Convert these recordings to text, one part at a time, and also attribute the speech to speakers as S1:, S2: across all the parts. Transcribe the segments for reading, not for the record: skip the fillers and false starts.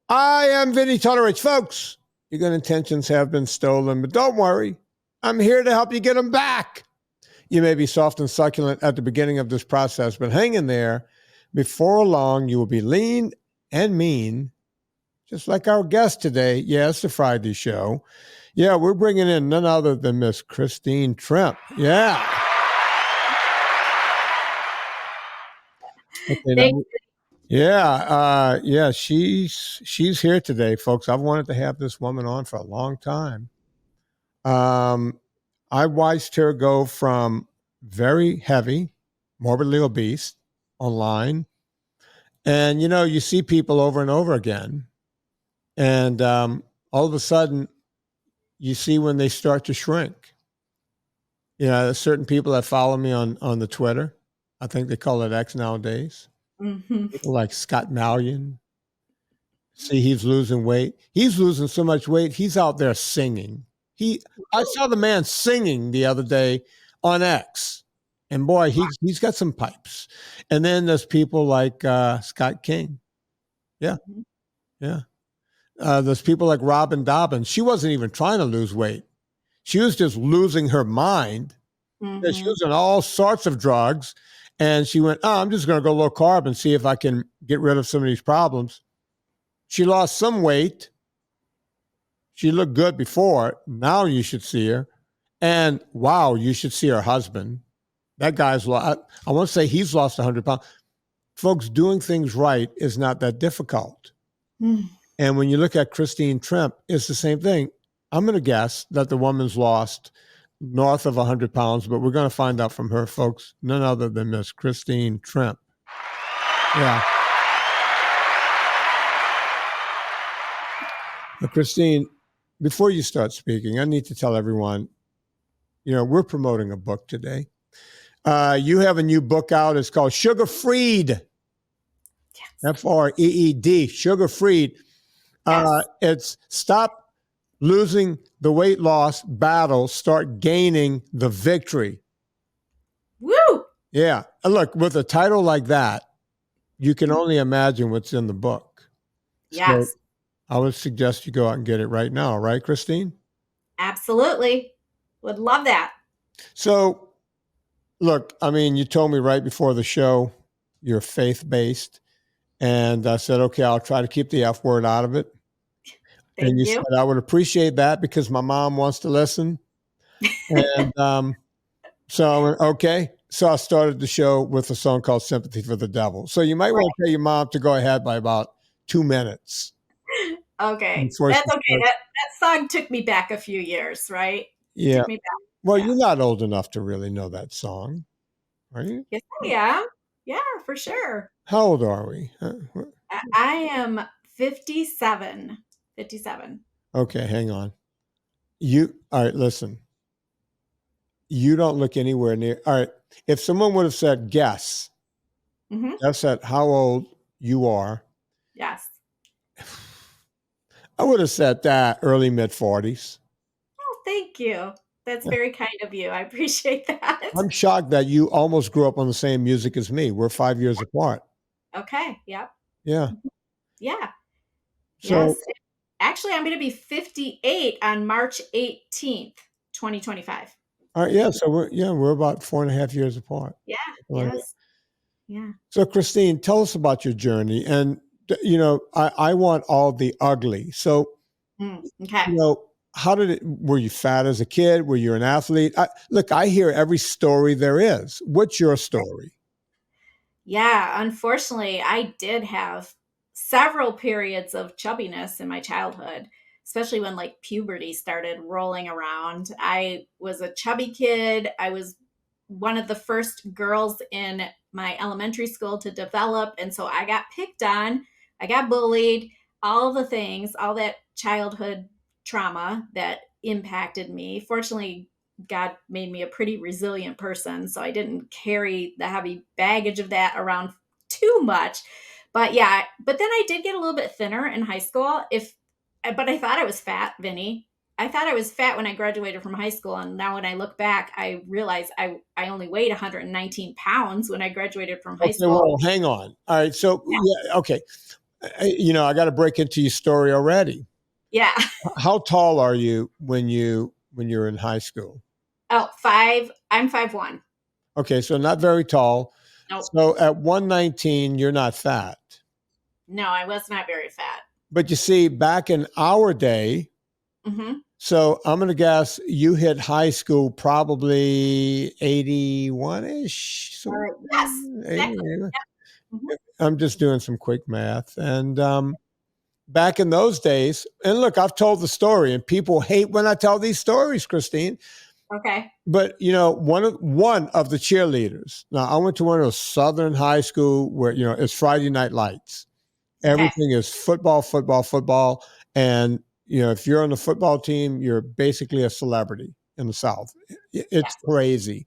S1: I am Vinnie Tortorich. Folks, your good intentions have been stolen, but don't worry. I'm here to help you get them back. You may be soft and succulent at the beginning of this process, but hang in there. Before long, you will be lean and mean, just like our guest today. Yeah, it's the Friday show. Yeah, we're bringing in none other than Miss Christine Trimpe. Yeah. Okay,
S2: Thank you.
S1: Yeah, she's here today, folks. I've wanted to have this woman on for a long time. I watched her go from very heavy, morbidly obese online, and you see people over and over again, and all of a sudden, you see when they start to shrink. There's certain people that follow me on the Twitter. I think they call it X nowadays.
S2: Mm-hmm.
S1: People like Scott Mallion. See, he's losing weight. He's losing so much weight. He's out there singing. I saw the man singing the other day on X, and boy, he's got some pipes. And then there's people like Scott King. Yeah. There's people like Robin Dobbins. She wasn't even trying to lose weight. She was just losing her mind.
S2: Mm-hmm.
S1: She was on all sorts of drugs, and she went, I'm just going to go low carb and see if I can get rid of some of these problems. She lost some weight. She looked good before. Now you should see her. And wow, you should see her husband. That guy's lost. I want to say he's lost 100 pounds. Folks, doing things right is not that difficult. And when you look at Christine Trimpe, it's the same thing. I'm going to guess that the woman's lost north of 100 pounds, but we're going to find out from her, folks. None other than Miss Christine Trimpe. Yeah. But Christine, before you start speaking, I need to tell everyone, we're promoting a book today. You have a new book out. It's called Sugar Freed. Yes. F-R-E-E-D, Sugar Freed. Yes. It's Stop Losing the Weight Loss Battle, Start Gaining the Victory.
S2: Woo!
S1: Yeah. Look, with a title like that, you can only imagine what's in the book.
S2: Yes.
S1: So I would suggest you go out and get it right now. Right, Christine?
S2: Absolutely. Would love that.
S1: So, look, you told me right before the show, you're faith-based. And I said, okay, I'll try to keep the F word out of it.
S2: Thank you.
S1: Said I would appreciate that because my mom wants to listen. And so I went, okay. So I started the show with a song called Sympathy for the Devil. So you might want to tell your mom to go ahead by about 2 minutes.
S2: Okay. That's okay. That song took me back a few years, right?
S1: Yeah.
S2: Took me back.
S1: Well, You're not old enough to really know that song, are you?
S2: Yes, I am. Yeah, for sure.
S1: How old are we?
S2: I am 57. 57.
S1: Okay, hang on. All right, listen. You don't look anywhere near. All right. If someone would have said, guess, guess at how old you are.
S2: Yes.
S1: I would have said that early mid-40s.
S2: Oh, thank you. That's very kind of you. I appreciate that.
S1: I'm shocked that you almost grew up on the same music as me. We're 5 years apart.
S2: Okay. Yep.
S1: Yeah.
S2: Yeah.
S1: So,
S2: yes. Actually, I'm going to be 58 on March 18th, 2025.
S1: All right. Yeah. So we're about 4.5 years apart.
S2: Yeah. Yes. Yeah.
S1: So Christine, tell us about your journey. And, I want all the ugly. So,
S2: okay.
S1: How were you fat as a kid? Were you an athlete? I hear every story there is. What's your story?
S2: Yeah. Unfortunately, I did have several periods of chubbiness in my childhood, especially when puberty started rolling around. I was a chubby kid. I was one of the first girls in my elementary school to develop. And so I got picked on, I got bullied, all the things, all that childhood trauma that impacted me. Fortunately, God made me a pretty resilient person, so I didn't carry the heavy baggage of that around too much. But then I did get a little bit thinner in high school. But I thought I was fat, Vinnie. I thought I was fat when I graduated from high school. And now when I look back, I realize I only weighed 119 pounds when I graduated from high school.
S1: Well, hang on. All right. So, okay. I got to break into your story already.
S2: Yeah.
S1: How tall are you when you're in high school?
S2: Oh, 5. I'm 5'1".
S1: Okay, so not very tall.
S2: Nope.
S1: So at 119, you're not fat.
S2: No, I was not very fat.
S1: But you see, back in our day,
S2: Mm-hmm.
S1: so I'm going to guess you hit high school probably 81-ish. So
S2: Yes,
S1: 80,
S2: exactly. Yeah. Mm-hmm.
S1: I'm just doing some quick math. And back in those days, and look, I've told the story, and people hate when I tell these stories, Christine.
S2: Okay.
S1: But one of the cheerleaders. Now I went to one of those southern high school where it's Friday night lights.
S2: Okay.
S1: Everything is football, football, football, and if you're on the football team, you're basically a celebrity in the South. It's
S2: Yes.
S1: crazy.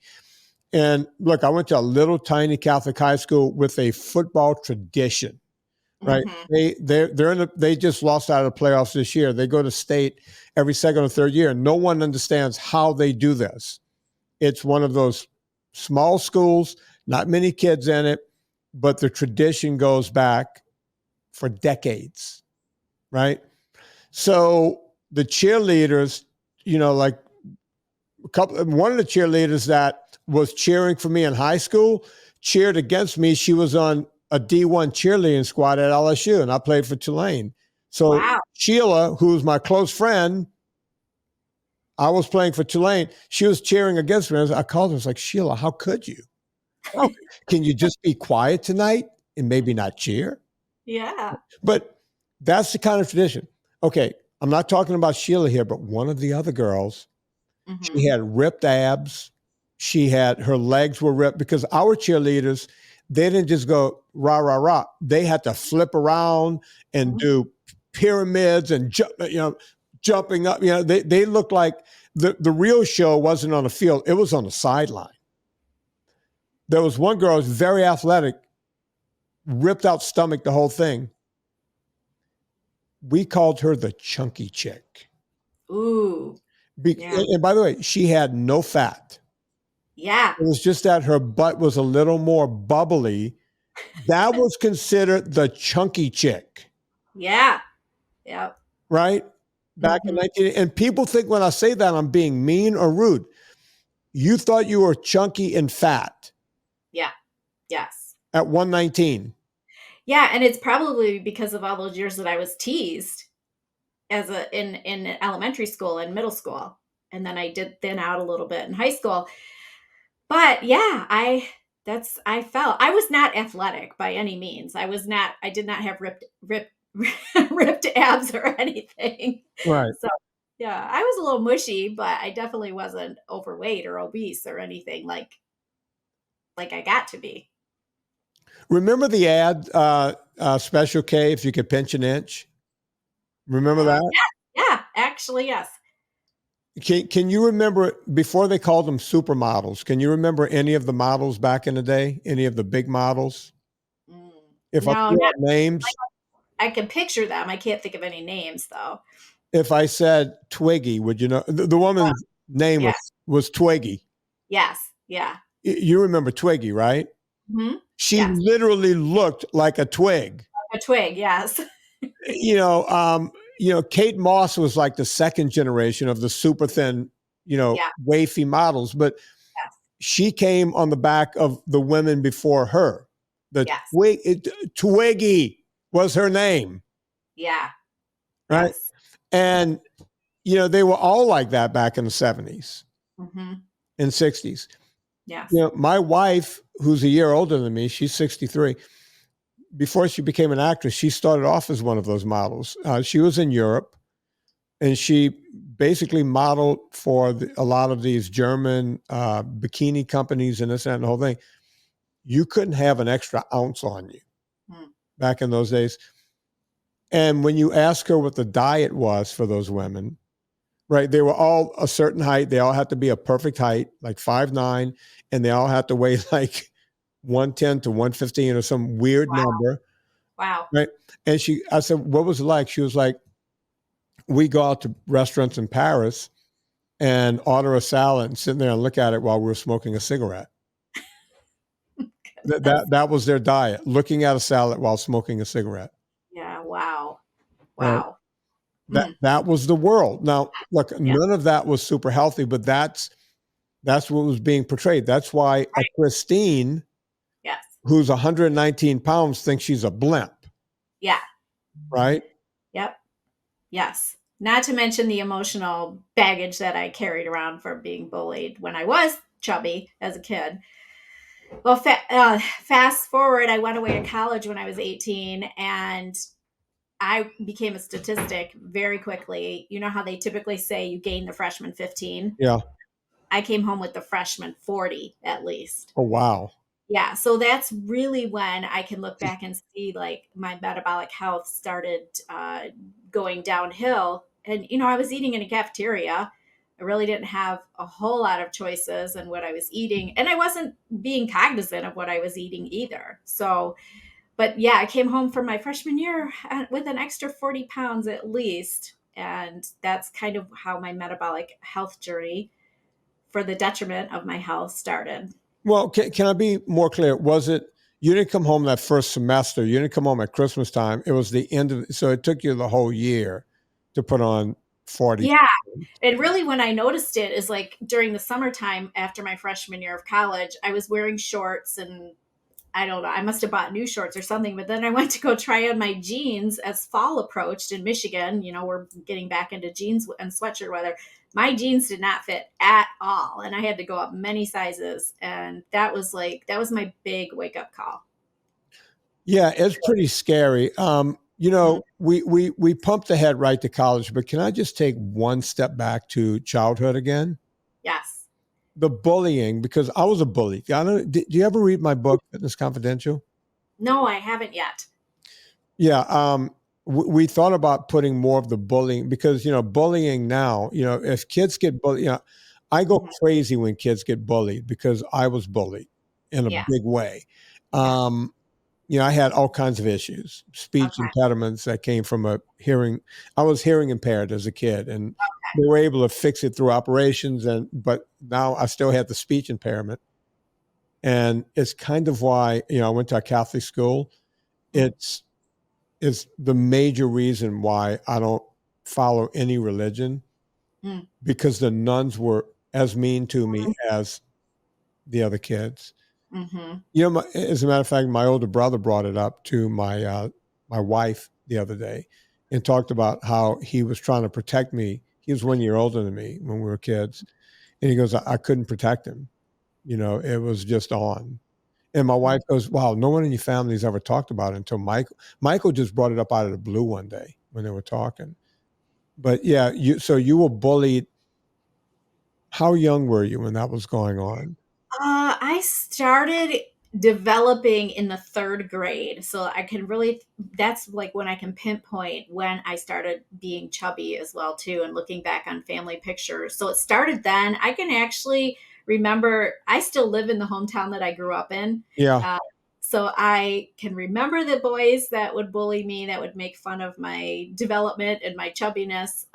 S1: And look, I went to a little tiny Catholic high school with a football tradition. Right?
S2: Mm-hmm.
S1: They just lost out of the playoffs this year. They go to state every second or third year. No one understands how they do this. It's one of those small schools, not many kids in it, but the tradition goes back for decades, right? So the cheerleaders, like one of the cheerleaders that was cheering for me in high school cheered against me. She was on a D1 cheerleading squad at LSU, and I played for Tulane. So
S2: Wow.
S1: Sheila, who's my close friend, I was playing for Tulane. She was cheering against me. I called her. I was like, Sheila, how could you? Oh, can you just be quiet tonight and maybe not cheer?
S2: Yeah.
S1: But that's the kind of tradition. Okay, I'm not talking about Sheila here, but one of the other girls,
S2: Mm-hmm.
S1: she had ripped abs. Her legs were ripped because our cheerleaders, they didn't just go rah, rah, rah. They had to flip around and do pyramids and jumping up. They looked like the real show wasn't on the field. It was on the sideline. There was one girl who was very athletic, ripped out stomach, the whole thing. We called her the chunky chick.
S2: Ooh. Yeah.
S1: And by the way, she had no fat.
S2: Yeah.
S1: It was just that her butt was a little more bubbly. That was considered the chunky chick,
S2: Yeah. Yep.
S1: right? Back in 19, and people think when I say that I'm being mean or rude. You thought you were chunky and fat.
S2: Yeah. Yes.
S1: At 119.
S2: Yeah, and it's probably because of all those years that I was teased in elementary school and middle school, and then I did thin out a little bit in high school. But yeah, I felt I was not athletic by any means. I did not have ripped abs or anything.
S1: Right.
S2: So yeah, I was a little mushy, but I definitely wasn't overweight or obese or anything like I got to be.
S1: Remember the ad, Special K, if you could pinch an inch? Remember that?
S2: Yeah, actually, yes.
S1: Can you remember, before they called them supermodels, can you remember any of the models back in the day? Any of the big models? If I
S2: No,
S1: threw
S2: not
S1: out names,
S2: I can picture them. I can't think of any names though.
S1: if I said Twiggy, would you know? The woman's name
S2: Yeah.
S1: was Twiggy.
S2: Yes. Yeah.
S1: You remember Twiggy, right?
S2: Mm-hmm.
S1: She
S2: Yes.
S1: literally looked like a twig.
S2: A twig. Yes.
S1: Kate Moss was like the second generation of the super thin,
S2: Yeah.
S1: wafy models, but
S2: Yes.
S1: she came on the back of the women before her.
S2: Yes.
S1: Twiggy was her name.
S2: Yeah.
S1: Right.
S2: Yes.
S1: And, they were all like that back in the 70s and 60s.
S2: Yes.
S1: My wife, who's a year older than me, she's 63. Before she became an actress, she started off as one of those models. She was in Europe, and she basically modeled for a lot of these German bikini companies and this and the whole thing. You couldn't have an extra ounce on you back in those days. And when you ask her what the diet was for those women, right, they were all a certain height. They all had to be a perfect height, like 5'9", and they all had to weigh like 110 to 115 or some weird number.
S2: Wow.
S1: Right. And I said, what was it like? She was like, we go out to restaurants in Paris and order a salad and sit there and look at it while we were smoking a cigarette. That was their diet, looking at a salad while smoking a cigarette.
S2: Yeah.
S1: Right.
S2: Wow. Mm,
S1: That was the world. Now, look,
S2: yeah.
S1: none of that was super healthy, but that's what was being portrayed. That's why a
S2: Right.
S1: Christine,
S2: Yes.
S1: who's 119 pounds, thinks she's a blimp,
S2: Yeah.
S1: right?
S2: Yep. Yes. Not to mention the emotional baggage that I carried around from being bullied when I was chubby as a kid. Well, fast forward, I went away to college when I was 18 and I became a statistic very quickly. You know how they typically say you gain the freshman 15?
S1: Yeah.
S2: I came home with the freshman 40 at least.
S1: Oh, wow.
S2: Yeah, so that's really when I can look back and see like my metabolic health started going downhill. And I was eating in a cafeteria. I really didn't have a whole lot of choices in what I was eating, and I wasn't being cognizant of what I was eating either. So, but yeah, I came home from my freshman year with an extra 40 pounds at least, and that's kind of how my metabolic health journey, for the detriment of my health, started.
S1: Well, can I be more clear? Was it, you didn't come home that first semester? You didn't come home at Christmas time. It was the end of, so it took you the whole year to put on 40.
S2: Yeah. And really, when I noticed it is like during the summertime after my freshman year of college, I was wearing shorts and I don't know, I must have bought new shorts or something. But then I went to go try on my jeans as fall approached in Michigan. We're getting back into jeans and sweatshirt weather. My jeans did not fit at all. And I had to go up many sizes. And that was my big wake up call.
S1: Yeah, it's pretty scary.
S2: Mhm.
S1: We pumped ahead right to college, but can I just take one step back to childhood again?
S2: Yes.
S1: The bullying, because I was a bully. I don't, did you ever read my book, Fitness Confidential?
S2: No, I haven't yet.
S1: Yeah. We thought about putting more of the bullying because, bullying now, if kids get bullied, I go
S2: Mhm.
S1: crazy when kids get bullied because I was bullied in a
S2: Yeah.
S1: big way.
S2: Yeah.
S1: Um, I had all kinds of issues, speech
S2: Okay.
S1: impediments that came from I was hearing impaired as a kid, and they were able to fix it through operations. But now I still had the speech impairment. And it's kind of why, I went to a Catholic school.
S2: Mm.
S1: It's, is the major reason why I don't follow any religion,
S2: Mm.
S1: because the nuns were as mean to me as the other kids.
S2: Mm-hmm.
S1: As a matter of fact, my older brother brought it up to my wife the other day and talked about how he was trying to protect me. He was 1 year older than me when we were kids, and he goes, I couldn't protect him. It was just on. And my wife goes, "Wow, no one in your family's ever talked about it until Michael. Michael just brought it up out of the blue one day when they were talking." But yeah, you were bullied. How young were you when that was going on?
S2: I started developing in the third grade. So I can really, that's like when I can pinpoint when I started being chubby as well, too, and looking back on family pictures. So it started then. I can actually remember, I still live in the hometown that I grew up in.
S1: Yeah.
S2: Uh, so I can remember the boys that would bully me, that would make fun of my development and my chubbiness.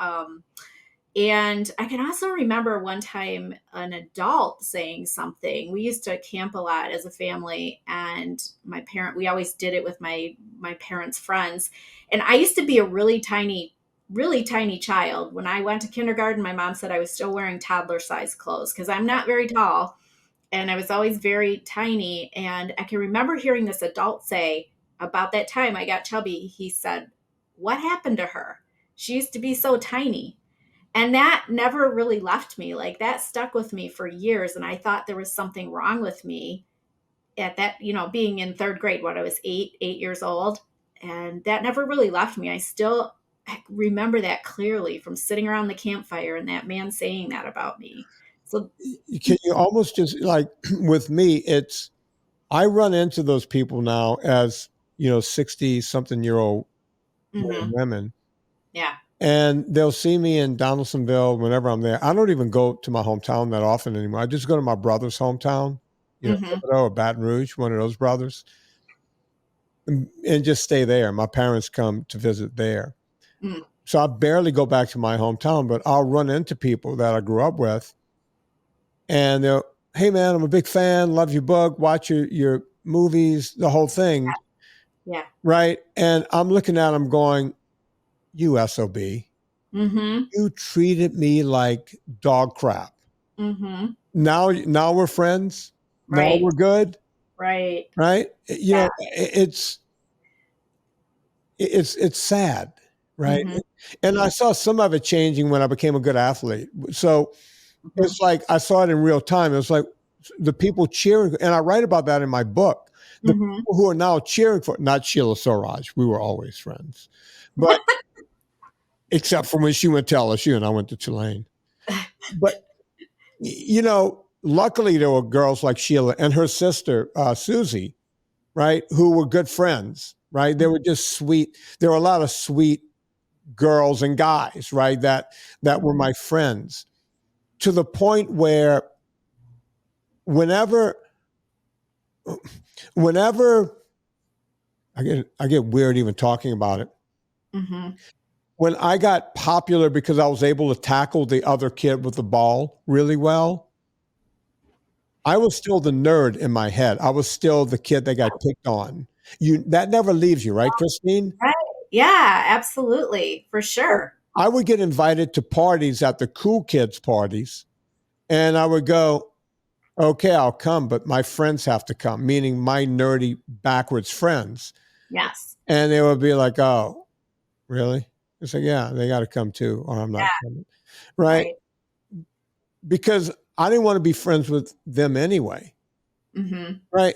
S2: And I can also remember one time an adult saying something. We used to camp a lot as a family, and we always did it with my parents' friends. And I used to be a really tiny child. When I went to kindergarten, my mom said I was still wearing toddler size clothes because I'm not very tall, and I was always very tiny. And I can remember hearing this adult say about that time I got chubby. He said, "What happened to her? She used to be so tiny." And that never really left me. Like that stuck with me for years. And I thought there was something wrong with me at that, being in third grade when I was 8 years old. And that never really left me. I still remember that clearly from sitting around the campfire and that man saying that about me. So,
S1: Can you almost just like with me, I run into those people now as, 60 something year old men and
S2: mhm,
S1: women,
S2: yeah.
S1: and they'll see me in Donaldsonville whenever I'm there. I don't even go to my hometown that often anymore. I just go to my brother's hometown,
S2: Hmm.
S1: Thibodeau or Baton Rouge, one of those brothers, and just stay there. My parents come to visit there.
S2: Mm.
S1: So I barely go back to my hometown, but I'll run into people that I grew up with, and they'll, "Hey man, I'm a big fan, love your book, watch your movies, the whole thing."
S2: Yeah.
S1: Right. And I'm looking at them going, you SOB.
S2: Mm-hmm.
S1: You treated me like dog crap.
S2: Mm-hmm.
S1: Now we're friends. Now
S2: Right.
S1: we're good.
S2: Right.
S1: Right. You
S2: Yeah.
S1: know, it's sad. Right.
S2: Mm-hmm.
S1: And I saw some of it changing when I became a good athlete. So
S2: Mm-hmm.
S1: it's like I saw it in real time. It was like the people cheering, and I write about that in my book. The
S2: Mm-hmm.
S1: people who are now cheering for, not Sheila Soraj, we were always friends, but except for when she went to LSU and I went to Tulane. But you know, luckily there were girls like Sheila and her sister Susie, right, who were good friends. Right, they were just sweet. There were a lot of sweet girls and guys, right, that were my friends, to the point where whenever whenever I get weird even talking about it.
S2: Mm-hmm.
S1: When I got popular because I was able to tackle the other kid with the ball really well, I was still the nerd in my head. I was still the kid that got picked on. That never leaves you, right, Christine?
S2: Right. Yeah, absolutely. For sure.
S1: I would get invited to parties at the cool kids parties, and I would go, okay, I'll come, but my friends have to come, meaning my nerdy backwards friends.
S2: Yes.
S1: And they would be like, oh, really? It's like, yeah, they got to come too, or I'm not
S2: Yeah.
S1: coming. Right.
S2: Right.
S1: Because I didn't want to be friends with them anyway.
S2: Mm-hmm.
S1: Right.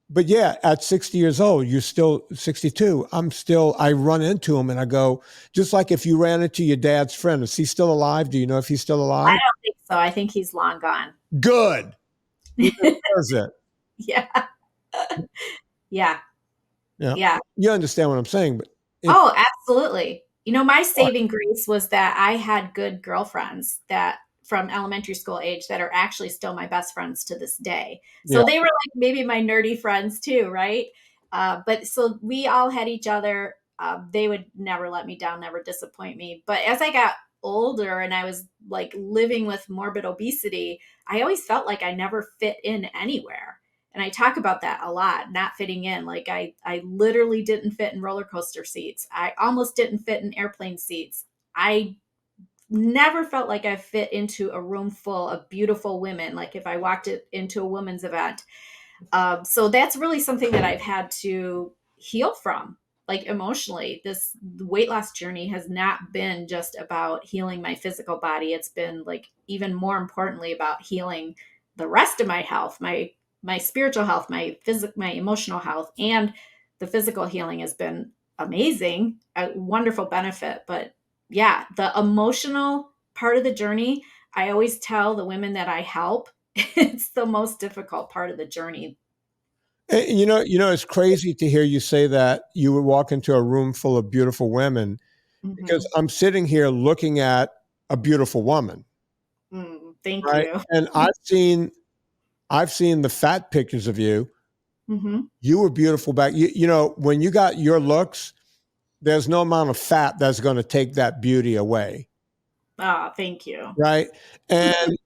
S1: But yeah, at 60 years old, you're still 62. I run into him and I go, just like if you ran into your dad's friend, is he still alive? Do you know if he's still
S2: I
S1: alive?
S2: don't think so. I think he's long gone.
S1: Good. He deserves it.
S2: Yeah. Yeah.
S1: Yeah.
S2: Yeah.
S1: You understand what I'm saying, but
S2: Oh, absolutely. You know, my saving grace was that I had good girlfriends that from elementary school age that are actually still my best friends to this day.
S1: yeah.
S2: So they were like maybe my nerdy friends too, right? But so we all had each other. They would never let me down, never disappoint me. But as I got older and I was like living with morbid obesity, I always felt like I never fit in anywhere. And I talk about that a lot, not fitting in. Like I literally didn't fit in roller coaster seats. I almost didn't fit in airplane seats. I never felt like I fit into a room full of beautiful women. Like if I walked into a women's event. So that's really something that I've had to heal from, like emotionally. This weight loss journey has not been just about healing my physical body. It's been like even more importantly about healing the rest of my health, my spiritual health, my emotional health, and the physical healing has been amazing, a wonderful benefit. But yeah, the emotional part of the journey, I always tell the women that I help, it's the most difficult part of the journey.
S1: It's crazy to hear you say that you would walk into a room full of beautiful women, because
S2: Mm-hmm.
S1: I'm sitting here looking at a beautiful woman,
S2: Thank
S1: right?
S2: you.
S1: And I've seen the fat pictures of you.
S2: Mm-hmm.
S1: You were beautiful back. When you got your looks, there's no amount of fat that's going to take that beauty away,
S2: Oh, thank you.
S1: right? And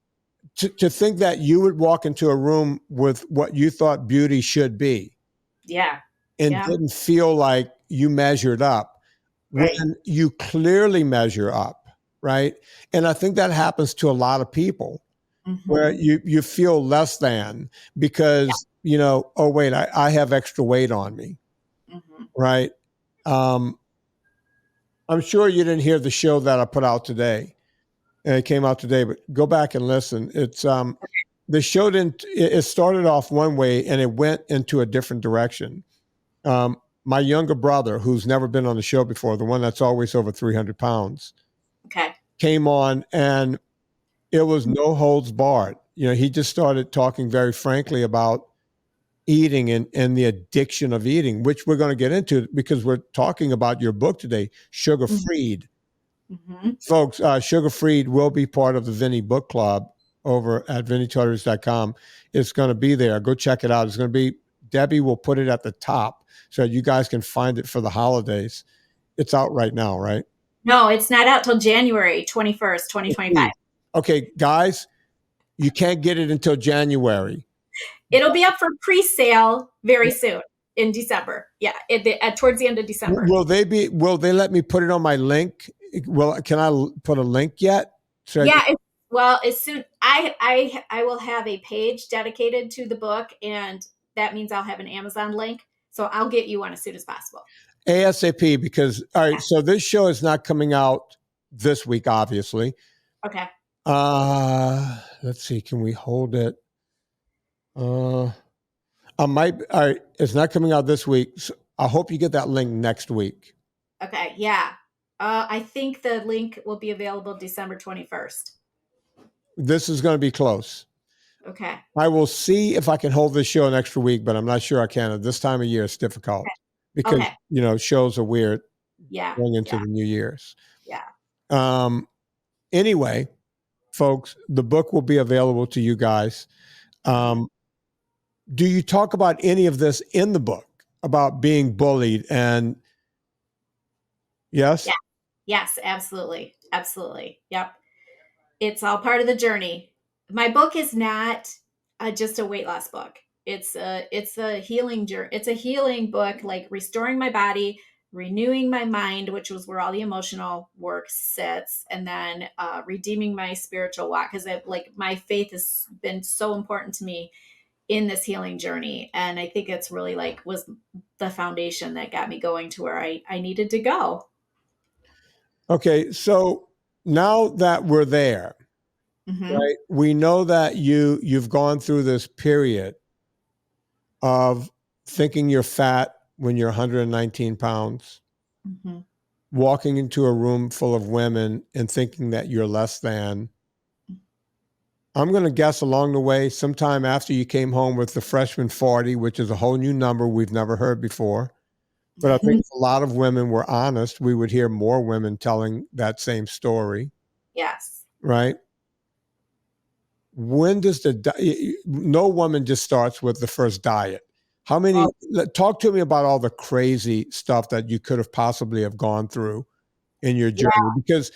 S1: to think that you would walk into a room with what you thought beauty should be
S2: Yeah.
S1: and
S2: Yeah.
S1: didn't feel like you measured up
S2: Right.
S1: when you clearly measure up, right? And I think that happens to a lot of people, where
S2: Mm-hmm.
S1: you feel less than because, oh, wait, I have extra weight on me,
S2: Mm-hmm.
S1: right? Um, I'm sure you didn't hear the show that I put out today. And it came out today, but go back and listen. It's the show didn't. It started off one way and it went into a different direction. My younger brother, who's never been on the show before, the one that's always over 300 pounds,
S2: Okay.
S1: came on and it was no holds barred. He just started talking very frankly about eating and the addiction of eating, which we're going to get into because we're talking about your book today, Sugar Freed.
S2: Mm-hmm.
S1: Folks, Sugar Freed will be part of the Vinnie Book Club over at VinnieTortorich.com. It's going to be there. Go check it out. It's going to be, Debbie will put it at the top so you guys can find it for the holidays. It's out right now, right?
S2: No, it's not out till January 21st, 2025.
S1: Okay, guys, you can't get it until January.
S2: It'll be up for pre-sale very soon. in December. Yeah, towards the end of December.
S1: Will they let me put it on my link? Can I put a link yet?
S2: Yeah. Well, as soon I will have a page dedicated to the book, and that means I'll have an Amazon link. So I'll get you one as soon as possible.
S1: ASAP, because all right, so this show is not coming out this week, obviously.
S2: Okay.
S1: Let's see, can we hold it? I might. All right, it's not coming out this week. So I hope you get that link next week.
S2: Okay. Yeah. I think the link will be available December 21st.
S1: This is going to be close.
S2: Okay.
S1: I will see if I can hold this show an extra week, but I'm not sure I can. At this time of year, it's difficult because shows are weird.
S2: Yeah.
S1: Going into the New Year's.
S2: Yeah.
S1: Anyway, folks, the book will be available to you guys. Do you talk about any of this in the book about being bullied? And yes?
S2: Yeah. Yes, absolutely. Absolutely. Yep. It's all part of the journey. My book is not just a weight loss book. It's a healing journey. It's a healing book, like restoring my body, renewing my mind, which was where all the emotional work sits, and then redeeming my spiritual walk, because my faith has been so important to me in this healing journey. And I think it's really was the foundation that got me going to where I needed to go.
S1: Okay. So now that we're there, right, we know that you've gone through this period of thinking you're fat when you're 119 pounds, walking into a room full of women and thinking that you're less than. I'm going to guess along the way, sometime after you came home with the freshman 40, which is a whole new number we've never heard before. But I think if a lot of women were honest, we would hear more women telling that same story.
S2: Yes.
S1: Right? When does no woman just starts with the first diet. How many, talk to me about all the crazy stuff that you could have possibly have gone through in your journey, because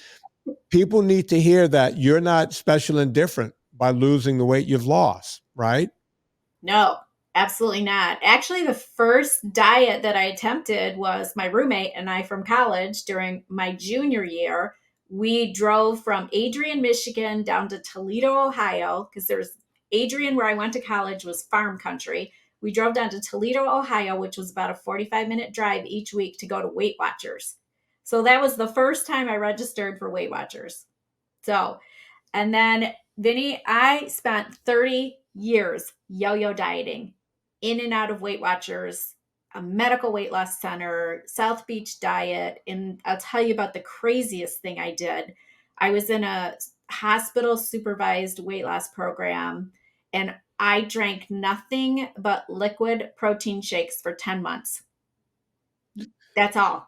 S1: people need to hear that you're not special and different by losing the weight you've lost, right?
S2: No, absolutely not. Actually, the first diet that I attempted was my roommate and I from college during my junior year. We drove from Adrian, Michigan down to Toledo, Ohio, because there's Adrian, where I went to college, was farm country. We drove down to Toledo, Ohio, which was about a 45-minute drive each week to go to Weight Watchers. So that was the first time I registered for Weight Watchers. So, and then Vinnie, I spent 30 years yo-yo dieting, in and out of Weight Watchers, a medical weight loss center, South Beach diet. And I'll tell you about the craziest thing I did. I was in a hospital supervised weight loss program, and I drank nothing but liquid protein shakes for 10 months. That's all.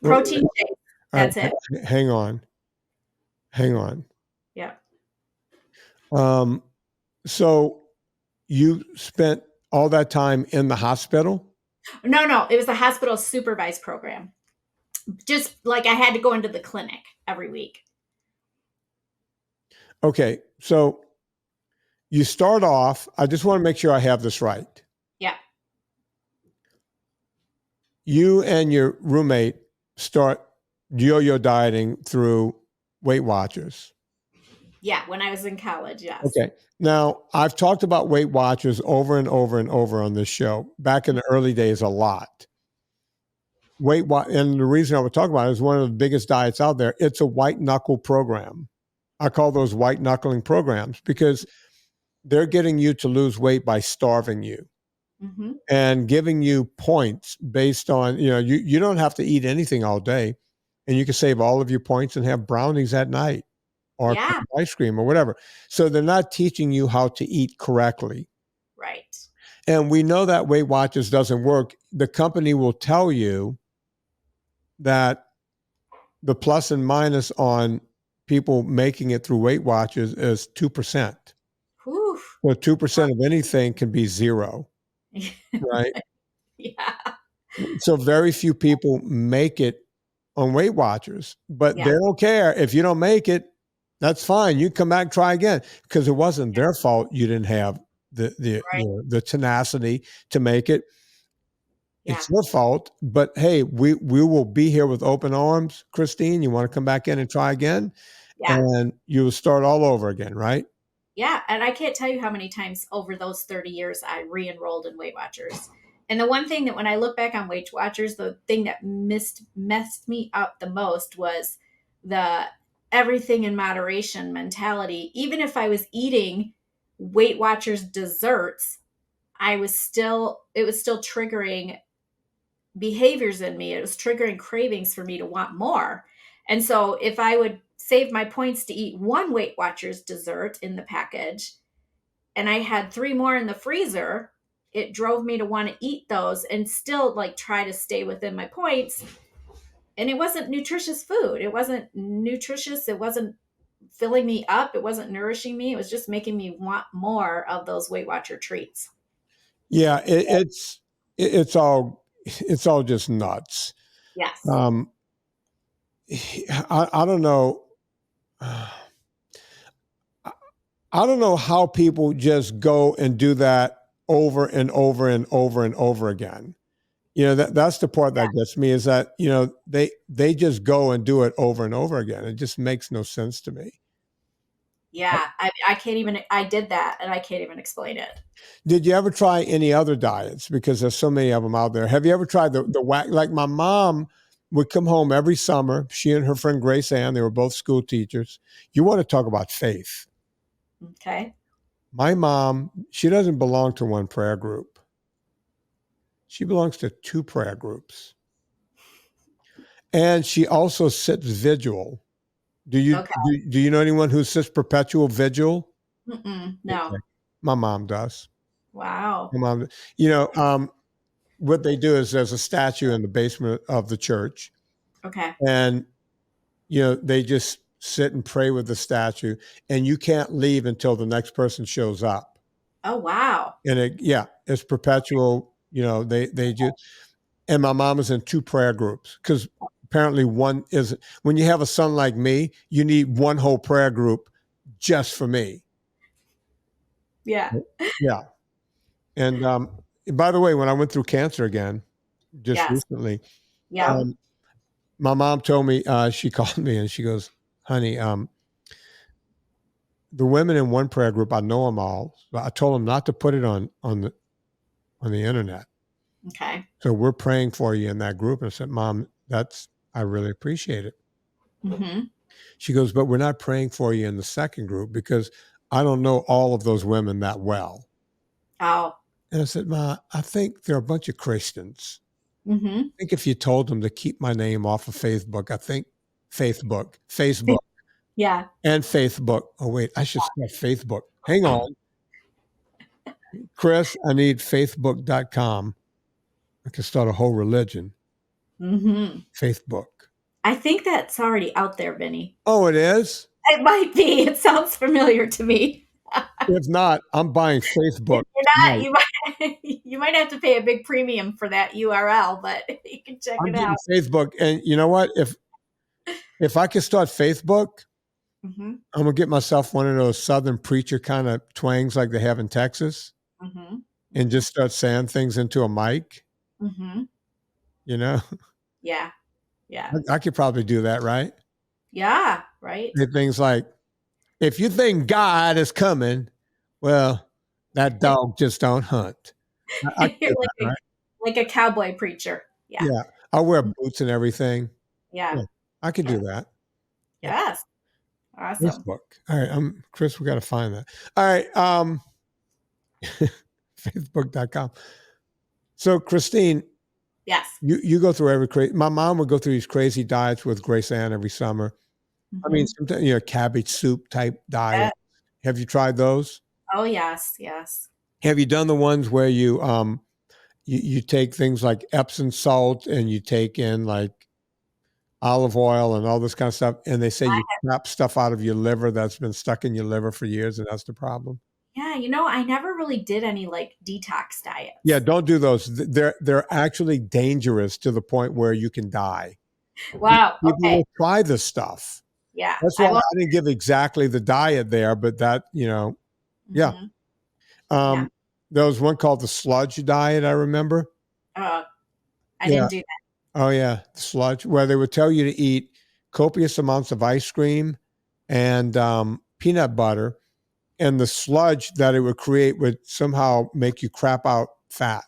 S2: Protein shakes. That's it.
S1: Hang on.
S2: Yeah.
S1: So you spent all that time in the hospital?
S2: No. It was a hospital supervised program. Just like I had to go into the clinic every week.
S1: Okay. So you start off, I just want to make sure I have this right.
S2: Yeah.
S1: You and your roommate start yo-yo dieting through Weight Watchers.
S2: Yeah, when I was in college, yes.
S1: Okay. Now, I've talked about Weight Watchers over and over and over on this show, back in the early days a lot. And the reason I would talk about it is one of the biggest diets out there. It's a white knuckle program. I call those white knuckling programs because they're getting you to lose weight by starving you and giving you points based on, you don't have to eat anything all day, and you can save all of your points and have brownies at night or ice cream or whatever. So they're not teaching you how to eat correctly.
S2: Right.
S1: And we know that Weight Watchers doesn't work. The company will tell you that the plus and minus on people making it through Weight Watchers is 2%.
S2: Whew.
S1: Well, 2% of anything can be zero, right?
S2: Yeah.
S1: So very few people make it on Weight Watchers, but they don't care. If you don't make it, that's fine. You come back, try again, because it wasn't their fault you didn't have the tenacity to make it.
S2: Yeah.
S1: It's your fault, but hey, we will be here with open arms. Christine, you want to come back in and try again?
S2: Yeah.
S1: And you will start all over again, right?
S2: Yeah. And I can't tell you how many times over those 30 years I re enrolled in Weight Watchers. And the one thing that when I look back on Weight Watchers, the thing that messed me up the most was the everything in moderation mentality. Even if I was eating Weight Watchers desserts, it was still triggering behaviors in me. It was triggering cravings for me to want more. And so if I would save my points to eat one Weight Watchers dessert in the package and I had three more in the freezer, it drove me to want to eat those and still like try to stay within my points. And it wasn't nutritious food. It wasn't nutritious. It wasn't filling me up. It wasn't nourishing me. It was just making me want more of those Weight Watcher treats.
S1: Yeah, it's all just nuts.
S2: Yes.
S1: I don't know. I don't know how people just go and do that over and over and over and over again. That's the part that gets me is that, they just go and do it over and over again. It just makes no sense to me.
S2: Yeah. I can't even, I did that and I can't even explain it.
S1: Did you ever try any other diets? Because there's so many of them out there. Have you ever tried the whack? Like my mom would come home every summer. She and her friend Grace Ann, they were both school teachers. You want to talk about faith.
S2: Okay.
S1: My mom, she doesn't belong to one prayer group. She belongs to two prayer groups. And she also sits vigil. Do you know anyone who sits perpetual vigil?
S2: No.
S1: Okay. My mom does.
S2: Wow.
S1: My mom, what they do is there's a statue in the basement of the church.
S2: Okay.
S1: And, they just sit and pray with the statue and you can't leave until the next person shows up.
S2: Oh, wow.
S1: And it's perpetual, they do. And my mom is in two prayer groups because apparently one is when you have a son like me, you need one whole prayer group just for me.
S2: Yeah.
S1: Yeah. And by the way, when I went through cancer again, just
S2: Yes.
S1: recently,
S2: Yeah.
S1: my mom told me, she called me and she goes, honey, the women in one prayer group, I know them all. But I told them not to put it on the internet.
S2: Okay.
S1: So we're praying for you in that group. And I said, Mom, I really appreciate it.
S2: Mm-hmm.
S1: She goes, but we're not praying for you in the second group because I don't know all of those women that well.
S2: Oh.
S1: And I said, Ma, I think they're a bunch of Christians.
S2: Mm-hmm.
S1: I think if you told them to keep my name off of Facebook, Facebook,
S2: Yeah.
S1: and Facebook. Oh, wait, I should start Facebook. Hang on. Chris, I need Facebook.com. I can start a whole religion.
S2: Mm-hmm.
S1: Facebook.
S2: I think that's already out there, Vinny.
S1: Oh, it is?
S2: It might be. It sounds familiar to me.
S1: If not, I'm buying Facebook.
S2: If you're not, you might have to pay a big premium for that URL, but you can check
S1: I'm
S2: it
S1: getting
S2: out.
S1: Facebook. And you know what? If I can start Facebook,
S2: Mm-hmm.
S1: I'm gonna get myself one of those Southern preacher kind of twangs like they have in Texas,
S2: Mm-hmm.
S1: and just start saying things into a mic.
S2: Mm-hmm.
S1: Yeah,
S2: Yeah.
S1: I could probably do that, right?
S2: Yeah. Right.
S1: Say things like, "If you think God is coming, well, that dog just don't hunt." I can
S2: You're
S1: do that, right?
S2: like a cowboy preacher. Yeah.
S1: Yeah, I'll wear boots and everything.
S2: Yeah.
S1: Yeah, I could do that. Yeah.
S2: Yes. Awesome.
S1: Facebook. All right, Chris. We got to find that. All right, Facebook.com. So, Christine,
S2: Yes.
S1: you go through every crazy. My mom would go through these crazy diets with Grace Ann every summer. I mean, sometimes cabbage soup type diet. Have you tried those?
S2: Oh yes, yes.
S1: Have you done the ones where you take things like Epsom salt and you take in like olive oil and all this kind of stuff, and they say you crap stuff out of your liver that's been stuck in your liver for years, and that's the problem?
S2: Yeah, I never really did any like detox diets.
S1: Yeah, don't do those. They're actually dangerous to the point where you can die.
S2: Wow.
S1: People
S2: Okay.
S1: will try this stuff.
S2: Yeah.
S1: That's why I didn't give exactly the diet there, but that, yeah.
S2: Yeah.
S1: There was one called the sludge diet, I remember.
S2: I
S1: Yeah.
S2: didn't do that.
S1: Oh, yeah. Sludge, where they would tell you to eat copious amounts of ice cream and peanut butter, and the sludge that it would create would somehow make you crap out fat.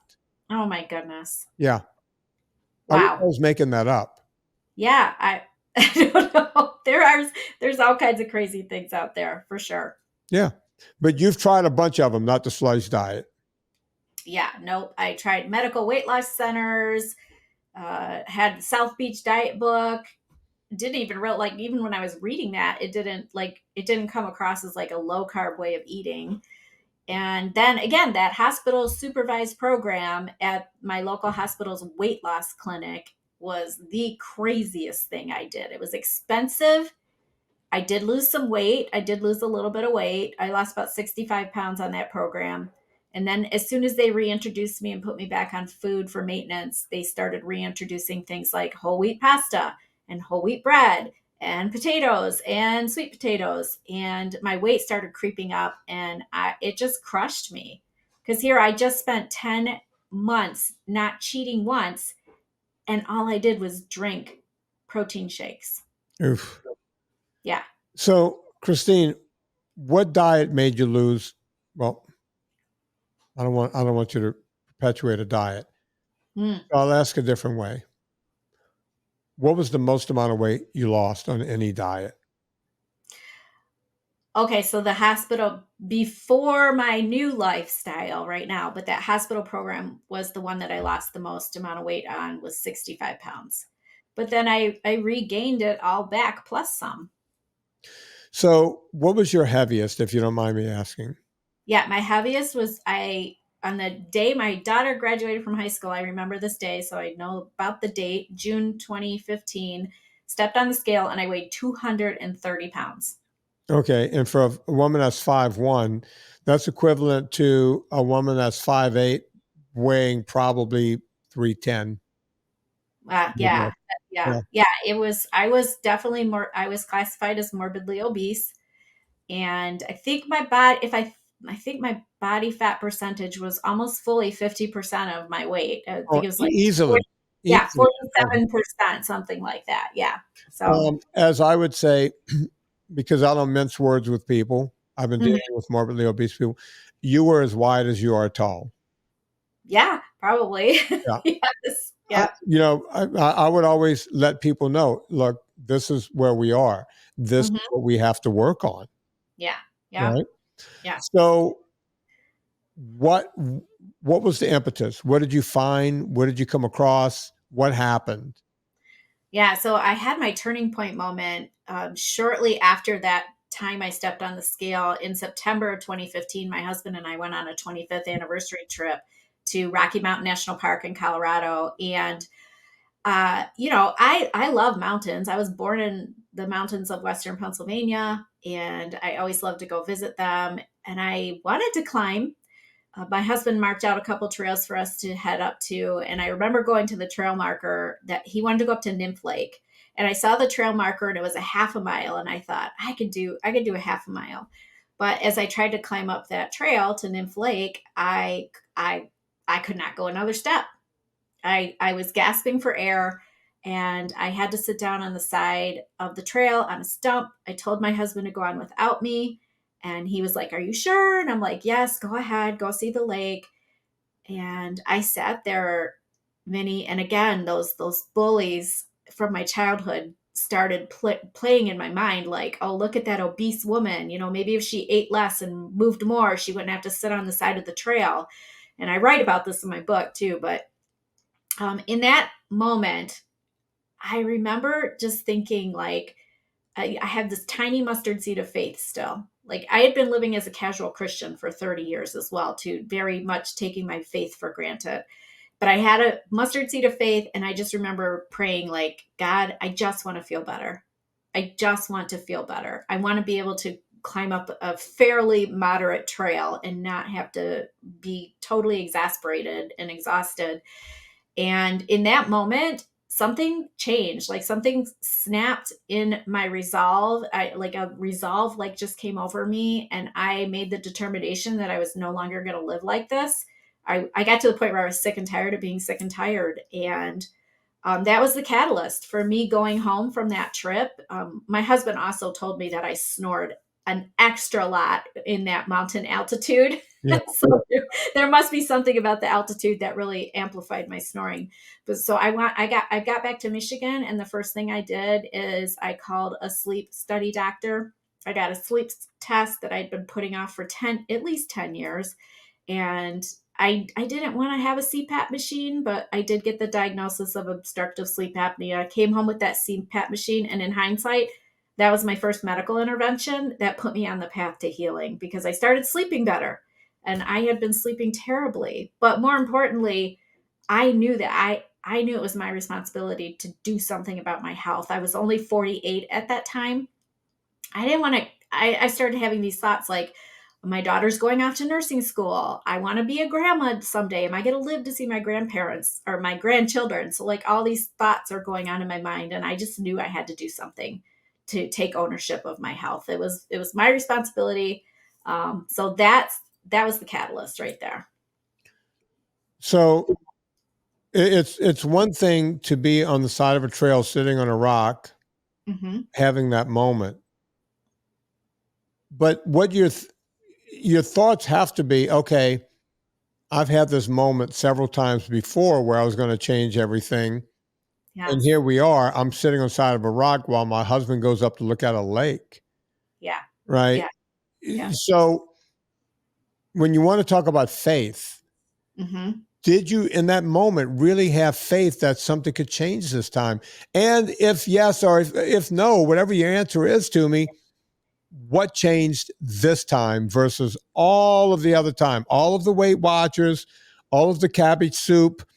S2: Oh my goodness.
S1: Yeah. I wish I
S2: Wow.
S1: was making that up.
S2: Yeah, I don't know. There's all kinds of crazy things out there for sure.
S1: Yeah. But you've tried a bunch of them, not the sludge diet.
S2: Yeah, nope. I tried medical weight loss centers, had the South Beach diet book. Didn't even real like even when I was reading that, it didn't come across as like a low carb way of eating. And then again, that hospital supervised program at my local hospital's weight loss clinic was the craziest thing I did. It was expensive. I did lose some weight. I did lose a little bit of weight. I lost about 65 pounds on that program. And then as soon as they reintroduced me and put me back on food for maintenance, they started reintroducing things like whole wheat pasta and whole wheat bread and potatoes and sweet potatoes. And my weight started creeping up and it just crushed me. Because here I just spent 10 months not cheating once. And all I did was drink protein shakes.
S1: Oof.
S2: Yeah.
S1: So, Christine, what diet made you lose? Well, I don't want you to perpetuate a diet.
S2: Mm.
S1: I'll ask a different way. What was the most amount of weight you lost on any diet?
S2: Okay, so the hospital before my new lifestyle right now, but that hospital program was the one that I lost the most amount of weight on was 65 pounds. But then I regained it all back plus some.
S1: So, what was your heaviest, if you don't mind me asking?
S2: Yeah, my heaviest was I on the day my daughter graduated from high school. I remember this day, so I know about the date, June 2015. Stepped on the scale and I weighed 230 pounds.
S1: Okay, and for a woman that's 5'1", that's equivalent to a woman that's 5'8", weighing probably 310.
S2: Yeah, yeah,
S1: Yeah.
S2: yeah. It was. I was definitely more. I was classified as morbidly obese, and I think my body. If I think my body fat percentage was almost fully 50% of my weight. I think
S1: Oh,
S2: it was like 40,
S1: easily,
S2: yeah,
S1: easily.
S2: 47%, something like that. Yeah. So.
S1: As I would say, because I don't mince words with people, I've been
S2: Mhm.
S1: dealing with morbidly obese people. You were as wide as you are tall.
S2: Yeah, probably.
S1: Yeah.
S2: Yes. Yeah.
S1: I would always let people know, look, this is where we are. This is
S2: Hmm.
S1: what we have to work on.
S2: Yeah. Yeah.
S1: Right.
S2: Yeah.
S1: So what what was the impetus? What did you find? What did you come across? What happened?
S2: Yeah, so I had my turning point moment shortly after that time I stepped on the scale in September of 2015. My husband and I went on a 25th anniversary trip to Rocky Mountain National Park in Colorado. And, I love mountains. I was born in the mountains of Western Pennsylvania, and I always loved to go visit them. And I wanted to climb. My husband marked out a couple trails for us to head up to, and I remember going to the trail marker that he wanted to go up to Nymph Lake, and I saw the trail marker and it was a half a mile, and I thought I could do a half a mile, but as I tried to climb up that trail to Nymph Lake, I could not go another step. I was gasping for air, and I had to sit down on the side of the trail on a stump. I told my husband to go on without me, and he was like, "Are you sure?" And I'm like, "Yes, go ahead, go see the lake." And I sat there, Vinny, and again, those bullies from my childhood started playing in my mind, like, "Oh, look at that obese woman. Maybe if she ate less and moved more, she wouldn't have to sit on the side of the trail." And I write about this in my book too, but in that moment, I remember just thinking, like, I have this tiny mustard seed of faith still. Like, I had been living as a casual Christian for 30 years as well, too, very much taking my faith for granted. But I had a mustard seed of faith, and I just remember praying, like, God, I just want to feel better. I just want to feel better. I want to be able to climb up a fairly moderate trail and not have to be totally exasperated and exhausted. And in that moment, something changed, like something snapped in my resolve. Like a resolve like just came over me, and I made the determination that I was no longer going to live like this. I got to the point where I was sick and tired of being sick and tired. And that was the catalyst for me going home from that trip. My husband also told me that I snored an extra lot in that mountain altitude.
S1: Yeah.
S2: So there must be something about the altitude that really amplified my snoring. But so I got back to Michigan, and the first thing I did is I called a sleep study doctor. I got a sleep test that I'd been putting off for at least 10 years. And I didn't want to have a CPAP machine, but I did get the diagnosis of obstructive sleep apnea. I came home with that CPAP machine, and in hindsight, that was my first medical intervention that put me on the path to healing, because I started sleeping better, and I had been sleeping terribly. But more importantly, I knew that I knew it was my responsibility to do something about my health. I was only 48 at that time. I didn't want to, I started having these thoughts like, my daughter's going off to nursing school. I want to be a grandma someday. Am I going to live to see my grandparents or my grandchildren? So, like, all these thoughts are going on in my mind, and I just knew I had to do something to take ownership of my health. It was my responsibility. So that was the catalyst right there.
S1: So it's one thing to be on the side of a trail, sitting on a rock, having that moment. But what your thoughts have to be, okay, I've had this moment several times before where I was going to change everything.
S2: Yes.
S1: And here we are. I'm sitting on the side of a rock while my husband goes up to look at a lake.
S2: Yeah.
S1: Right.
S2: Yeah. Yeah.
S1: So when you want to talk about faith, did you in that moment really have faith that something could change this time? And if yes, or if no, whatever your answer is to me, what changed this time versus all of the other time? All of the Weight Watchers, all of the cabbage soup,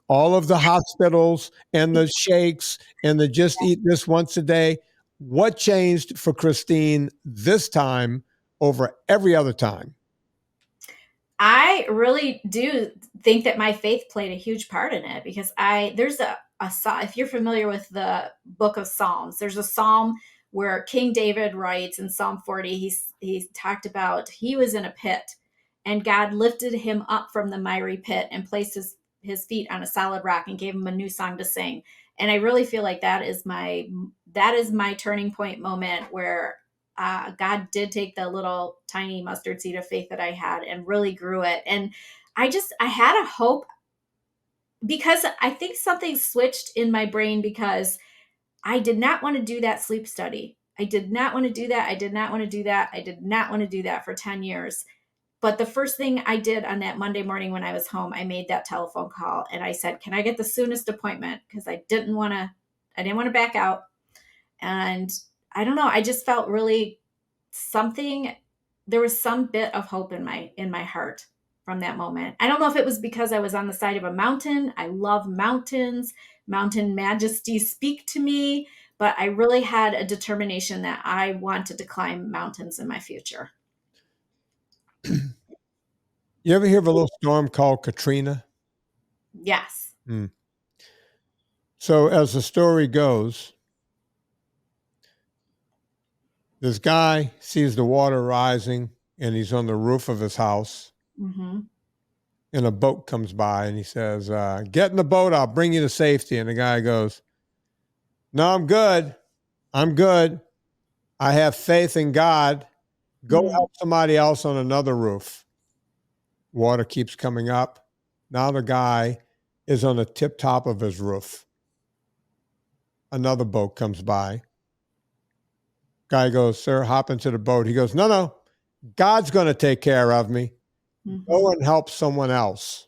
S1: all of the hospitals and the shakes and the just eat this once a day. What changed for Christine this time over every other time?
S2: I really do think that my faith played a huge part in it, because there's a if you're familiar with the book of Psalms, there's a psalm where King David writes in Psalm 40, he talked about he was in a pit, and God lifted him up from the miry pit and placed his feet on a solid rock and gave him a new song to sing. And I really feel like that is my turning point moment where God did take the little tiny mustard seed of faith that I had and really grew it. And I had a hope, because I think something switched in my brain, because I did not want to do that sleep study. I did not want to do that. I did not want to do that. I did not want to do that for 10 years. But the first thing I did on that Monday morning when I was home, I made that telephone call and I said, "Can I get the soonest appointment?" Because I didn't want to back out. And I don't know, I just felt really there was some bit of hope in my heart from that moment. I don't know if it was because I was on the side of a mountain. I love mountains. Mountain majesties speak to me, but I really had a determination that I wanted to climb mountains in my future.
S1: You ever hear of a little storm called Katrina?
S2: Yes.
S1: So as the story goes, this guy sees the water rising and he's on the roof of his house. And a boat comes by and he says, "Get in the boat, I'll bring you to safety." And the guy goes, "No, I'm good. I'm good. I have faith in God. Go help somebody else on another roof." Water keeps coming up. Now the guy is on the tip top of his roof. Another boat comes by. Guy goes, "Sir, hop into the boat." He goes, No, God's going to take care of me. Go and help someone else."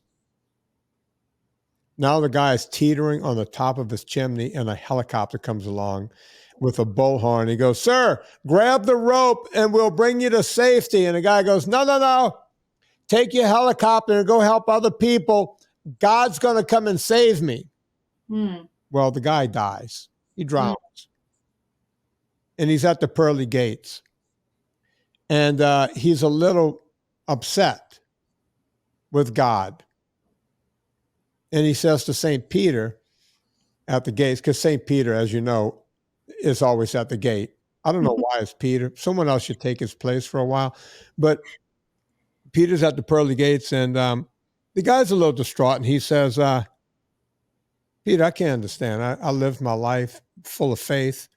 S1: Now the guy is teetering on the top of his chimney and a helicopter comes along with a bullhorn. He goes, "Sir, grab the rope and we'll bring you to safety." And the guy goes, No. Take your helicopter and go help other people. God's going to come and save me. Well, the guy dies. He drowns. And he's at the pearly gates. And he's a little upset with God. And he says to St. Peter at the gates, because St. Peter, as you know, is always at the gate. I don't know why it's Peter. Someone else should take his place for a while. But Peter's at the pearly gates, and The guy's a little distraught, and he says, Pete, I can't understand. I lived my life full of faith.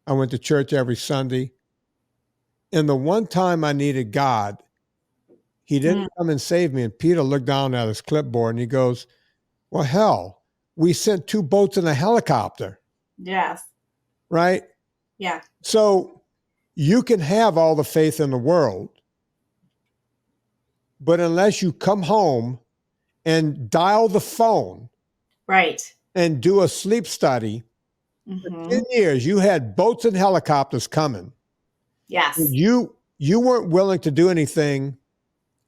S1: I went to church every Sunday. And the one time I needed God, he didn't come and save me. And Peter looked down at his clipboard and he goes, well, hell, we sent 2 boats and a helicopter.
S2: Yes.
S1: Right?
S2: Yeah.
S1: So you can have all the faith in the world, but unless you come home and dial the phone,
S2: right,
S1: and do a sleep study, for 10 years, you had boats and helicopters coming.
S2: Yes.
S1: You weren't willing to do anything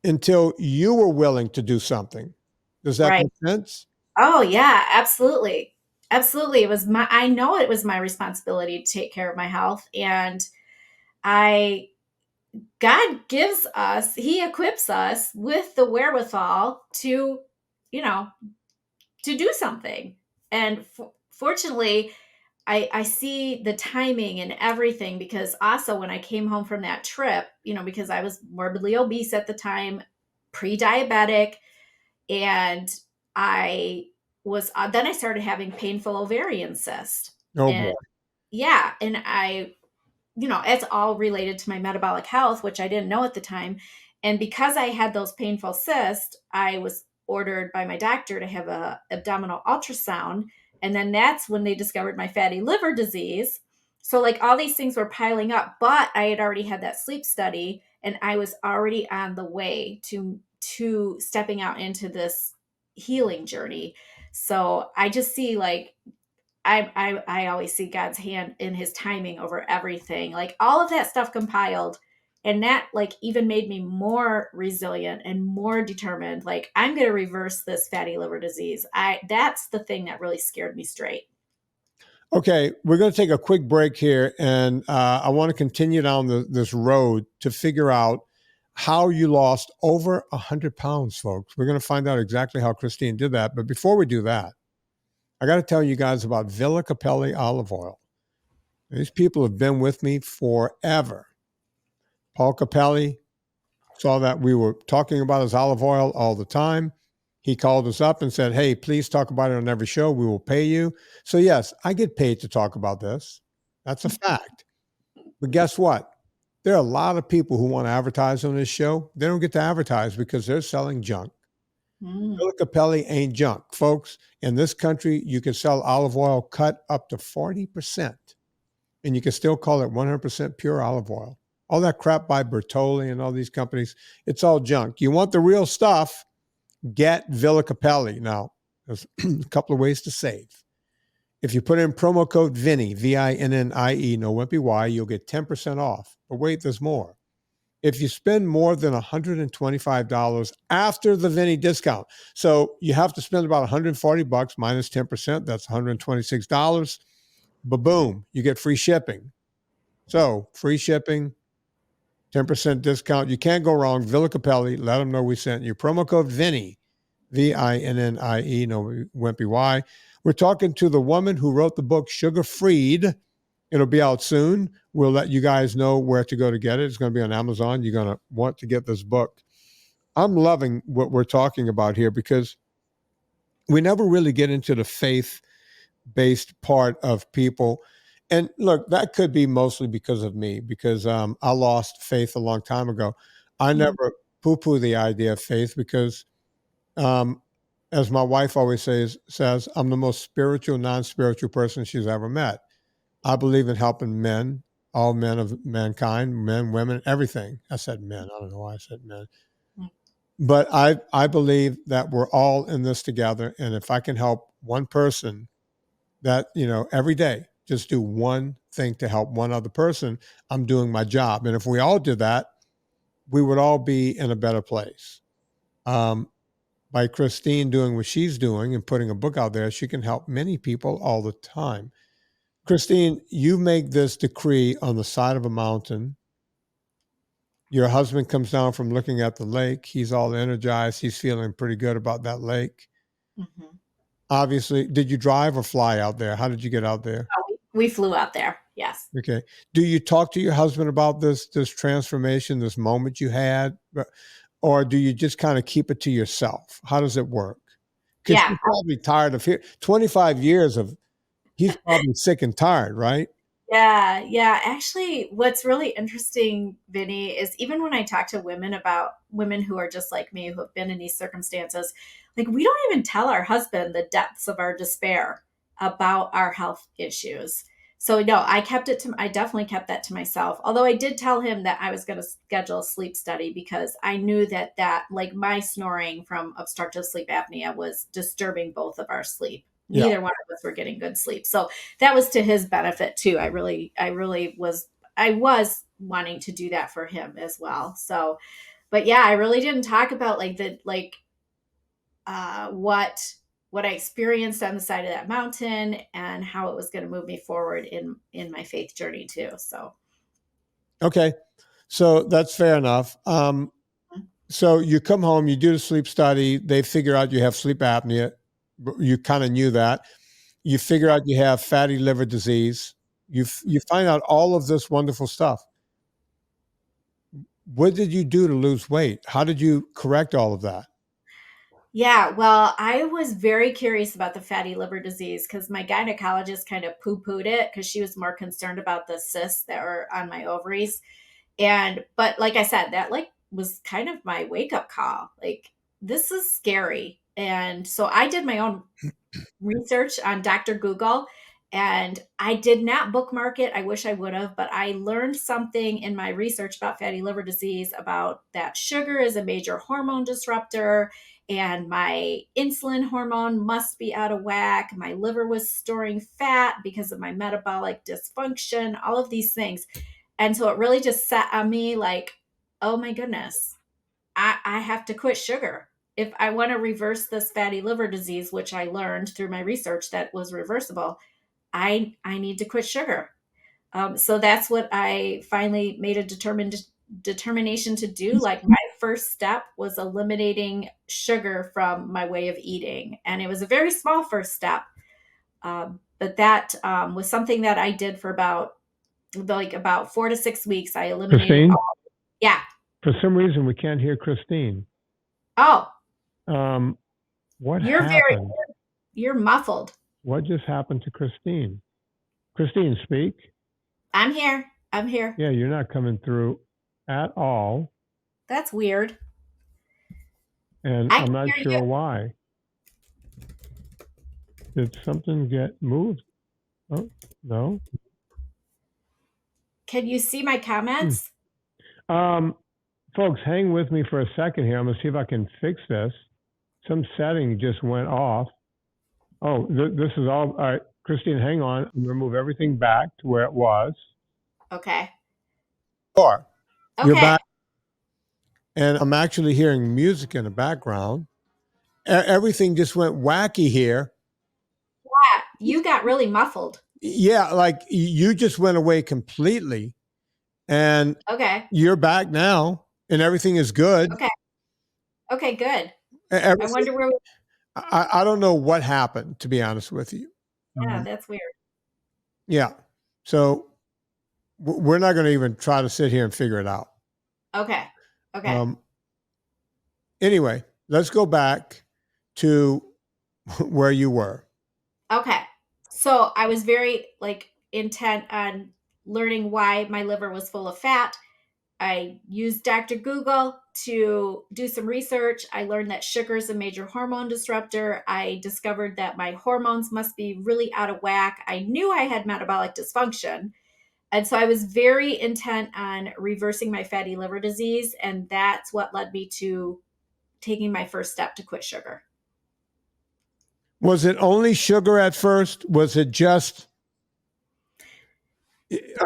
S1: until you were willing to do something. Does that make sense?
S2: Oh yeah, absolutely. Absolutely. I know it was my responsibility to take care of my health. And God gives us, he equips us with the wherewithal to, to do something. And fortunately, I see the timing and everything, because also when I came home from that trip, because I was morbidly obese at the time, pre-diabetic, and then I started having painful ovarian cyst.
S1: Oh,
S2: and
S1: boy.
S2: Yeah. And it's all related to my metabolic health, which I didn't know at the time. And because I had those painful cysts, I was ordered by my doctor to have a abdominal ultrasound. And then that's when they discovered my fatty liver disease. So like all these things were piling up, but I had already had that sleep study and I was already on the way to stepping out into this healing journey. So I just see like, I always see God's hand in his timing over everything. Like all of that stuff compiled, and that like even made me more resilient and more determined. Like I'm going to reverse this fatty liver disease. That's the thing that really scared me straight.
S1: Okay, we're going to take a quick break here, and I want to continue down this road to figure out how you lost over 100 pounds, folks. We're going to find out exactly how Christine did that. But before we do that, I got to tell you guys about Villa Capelli olive oil. These people have been with me forever. Paul Capelli saw that we were talking about his olive oil all the time. He called us up and said, hey, please talk about it on every show. We will pay you. So yes, I get paid to talk about this. That's a fact. But guess what? There are a lot of people who want to advertise on this show. They don't get to advertise because they're selling junk. Villa Capelli ain't junk. Folks, in this country, you can sell olive oil cut up to 40%, and you can still call it 100% pure olive oil. All that crap by Bertolli and all these companies, it's all junk. You want the real stuff, get Villa Capelli. Now, there's a couple of ways to save. If you put in promo code Vinnie, VINNIE, no wimpy Y, you'll get 10% off. But wait, there's more. If you spend more than $125 after the Vinnie discount, so you have to spend about $140 minus 10%, that's $126. Ba-boom, you get free shipping. So free shipping, 10% discount. You can't go wrong. Villa Capelli, let them know we sent you. Promo code Vinnie, VINNIE, no wimpy Y. We're talking to the woman who wrote the book Sugar Freed. It'll be out soon. We'll let you guys know where to go to get it. It's going to be on Amazon. You're going to want to get this book. I'm loving what we're talking about here because we never really get into the faith-based part of people. And look, that could be mostly because of me, because I lost faith a long time ago. I never poo-poo the idea of faith because, as my wife always says, I'm the most spiritual, non-spiritual person she's ever met. I believe in helping men, all men of mankind, men, women, everything. I said men. I don't know why I said men. But I believe that we're all in this together. And if I can help one person that, every day, just do one thing to help one other person, I'm doing my job. And if we all did that, we would all be in a better place. By Christine doing what she's doing and putting a book out there, she can help many people all the time. Christine, you make this decree on the side of a mountain. Your husband comes down from looking at the lake. He's all energized. He's feeling pretty good about that lake. Obviously, did you drive or fly out there? How did you get out there?
S2: Oh, we flew out there. Yes.
S1: Okay. Do you talk to your husband about this transformation, this moment you had? or do you just kind of keep it to yourself? How does it work? Because
S2: Yeah.
S1: you're probably tired of here 25 years of he's probably sick and tired, right?
S2: Yeah, yeah. Actually, what's really interesting, Vinny, is even when I talk to women about women who are just like me, who have been in these circumstances, like we don't even tell our husband the depths of our despair about our health issues. So no, I definitely kept that to myself. Although I did tell him that I was going to schedule a sleep study because I knew that like my snoring from obstructive sleep apnea was disturbing both of our sleep.
S1: Yeah.
S2: Neither one of us were getting good sleep. So that was to his benefit too. I was wanting to do that for him as well. So, but yeah, I really didn't talk about like what I experienced on the side of that mountain and how it was going to move me forward in my faith journey too. So,
S1: Okay. So that's fair enough. So you come home, you do the sleep study, they figure out you have sleep apnea. You kind of knew that. You figure out you have fatty liver disease. You find out all of this wonderful stuff. What did you do to lose weight? How did you correct all of that?
S2: yeah, well, I was very curious about the fatty liver disease because my gynecologist kind of poo pooed it because she was more concerned about the cysts that were on my ovaries. But like I said, that like was kind of my wake up call. Like, this is scary. And so I did my own research on Dr. Google and I did not bookmark it. I wish I would have, but I learned something in my research about fatty liver disease about that sugar is a major hormone disruptor and my insulin hormone must be out of whack. My liver was storing fat because of my metabolic dysfunction, all of these things. And so it really just sat on me like, oh my goodness, I have to quit sugar. If I want to reverse this fatty liver disease, which I learned through my research that was reversible, I need to quit sugar. So that's what I finally made a determination to do. Like my first step was eliminating sugar from my way of eating, and it was a very small first step, but that was something that I did for about 4 to 6 weeks. I eliminated
S3: Christine,
S2: all. Yeah.
S3: for some reason we can't hear Christine.
S2: Oh,
S3: What
S2: you're
S3: happened?
S2: you're muffled.
S3: What just happened to Christine? Christine, speak.
S2: I'm here. I'm here.
S3: Yeah, you're not coming through at all,
S2: That's weird.
S3: and
S2: I
S3: I'm
S2: can
S3: not
S2: hear
S3: sure
S2: you.
S3: why. Did something get moved? Oh, no.
S2: Can you see my comments?
S3: Folks, hang with me for a second here. I'm gonna see if I can fix this. Some setting just went off. Oh, this is all right. Christine, hang on. I'm gonna move everything back to where it was.
S2: Okay.
S1: Sure. You're
S2: Okay.
S1: back, and I'm actually hearing music in the background. Everything just went wacky here.
S2: Yeah, you got really muffled.
S1: Yeah, like you just went away completely, and
S2: Okay.
S1: you're back now, and everything is good.
S2: Okay. Okay, good. I
S1: Everything,
S2: wonder where
S1: I don't know what happened, to be honest with you.
S2: yeah, that's weird.
S1: Yeah. So we're not going to even try to sit here and figure it out.
S2: Okay. Okay.
S1: Um, anyway, let's go back to where you were.
S2: Okay. So I was very like intent on learning why my liver was full of fat. I used Dr. Google to do some research. I learned that sugar is a major hormone disruptor. I discovered that my hormones must be really out of whack. I knew I had metabolic dysfunction. And so I was very intent on reversing my fatty liver disease. And that's what led me to taking my first step to quit sugar.
S1: Was it only sugar at first? Was it just?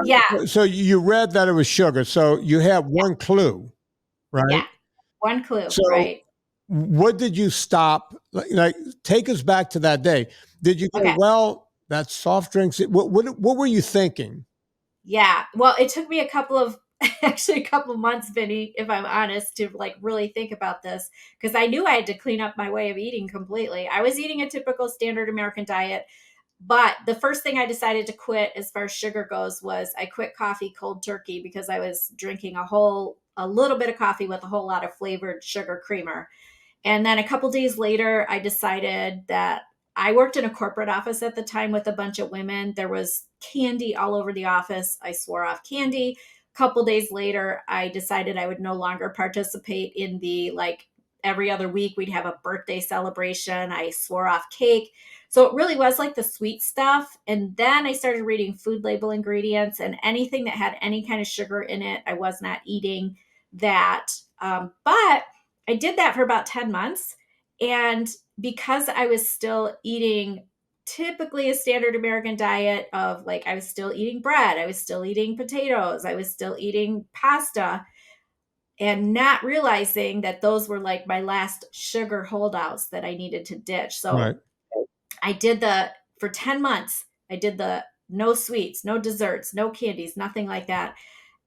S2: Yeah.
S1: So you read that it was sugar. So you have one clue, right?
S2: Yeah. One clue,
S1: So
S2: right?
S1: what did you stop? Like, take us back to that day. Did you go,
S2: Okay.
S1: well, that's soft drinks? What were you thinking?
S2: Yeah. Well, it took me actually a couple months, Vinny, if I'm honest, to like really think about this because I knew I had to clean up my way of eating completely. I was eating a typical standard American diet, But the first thing I decided to quit as far as sugar goes was I quit coffee cold turkey because I was drinking a little bit of coffee with a whole lot of flavored sugar creamer. And then a couple days later, I decided that I worked in a corporate office at the time with a bunch of women. There was candy all over the office. I swore off candy. A couple days later, I decided I would no longer participate in the like every other week we'd have a birthday celebration. I swore off cake. So it really was like the sweet stuff. And then I started reading food label ingredients, and anything that had any kind of sugar in it, I was not eating that. But I did that for about 10 months. And because I was still eating typically a standard American diet of like, I was still eating bread, I was still eating potatoes, I was still eating pasta, and not realizing that those were like my last sugar holdouts that I needed to ditch. So
S1: Right.
S2: I did for 10 months, I did the no sweets, no desserts, no candies, nothing like that.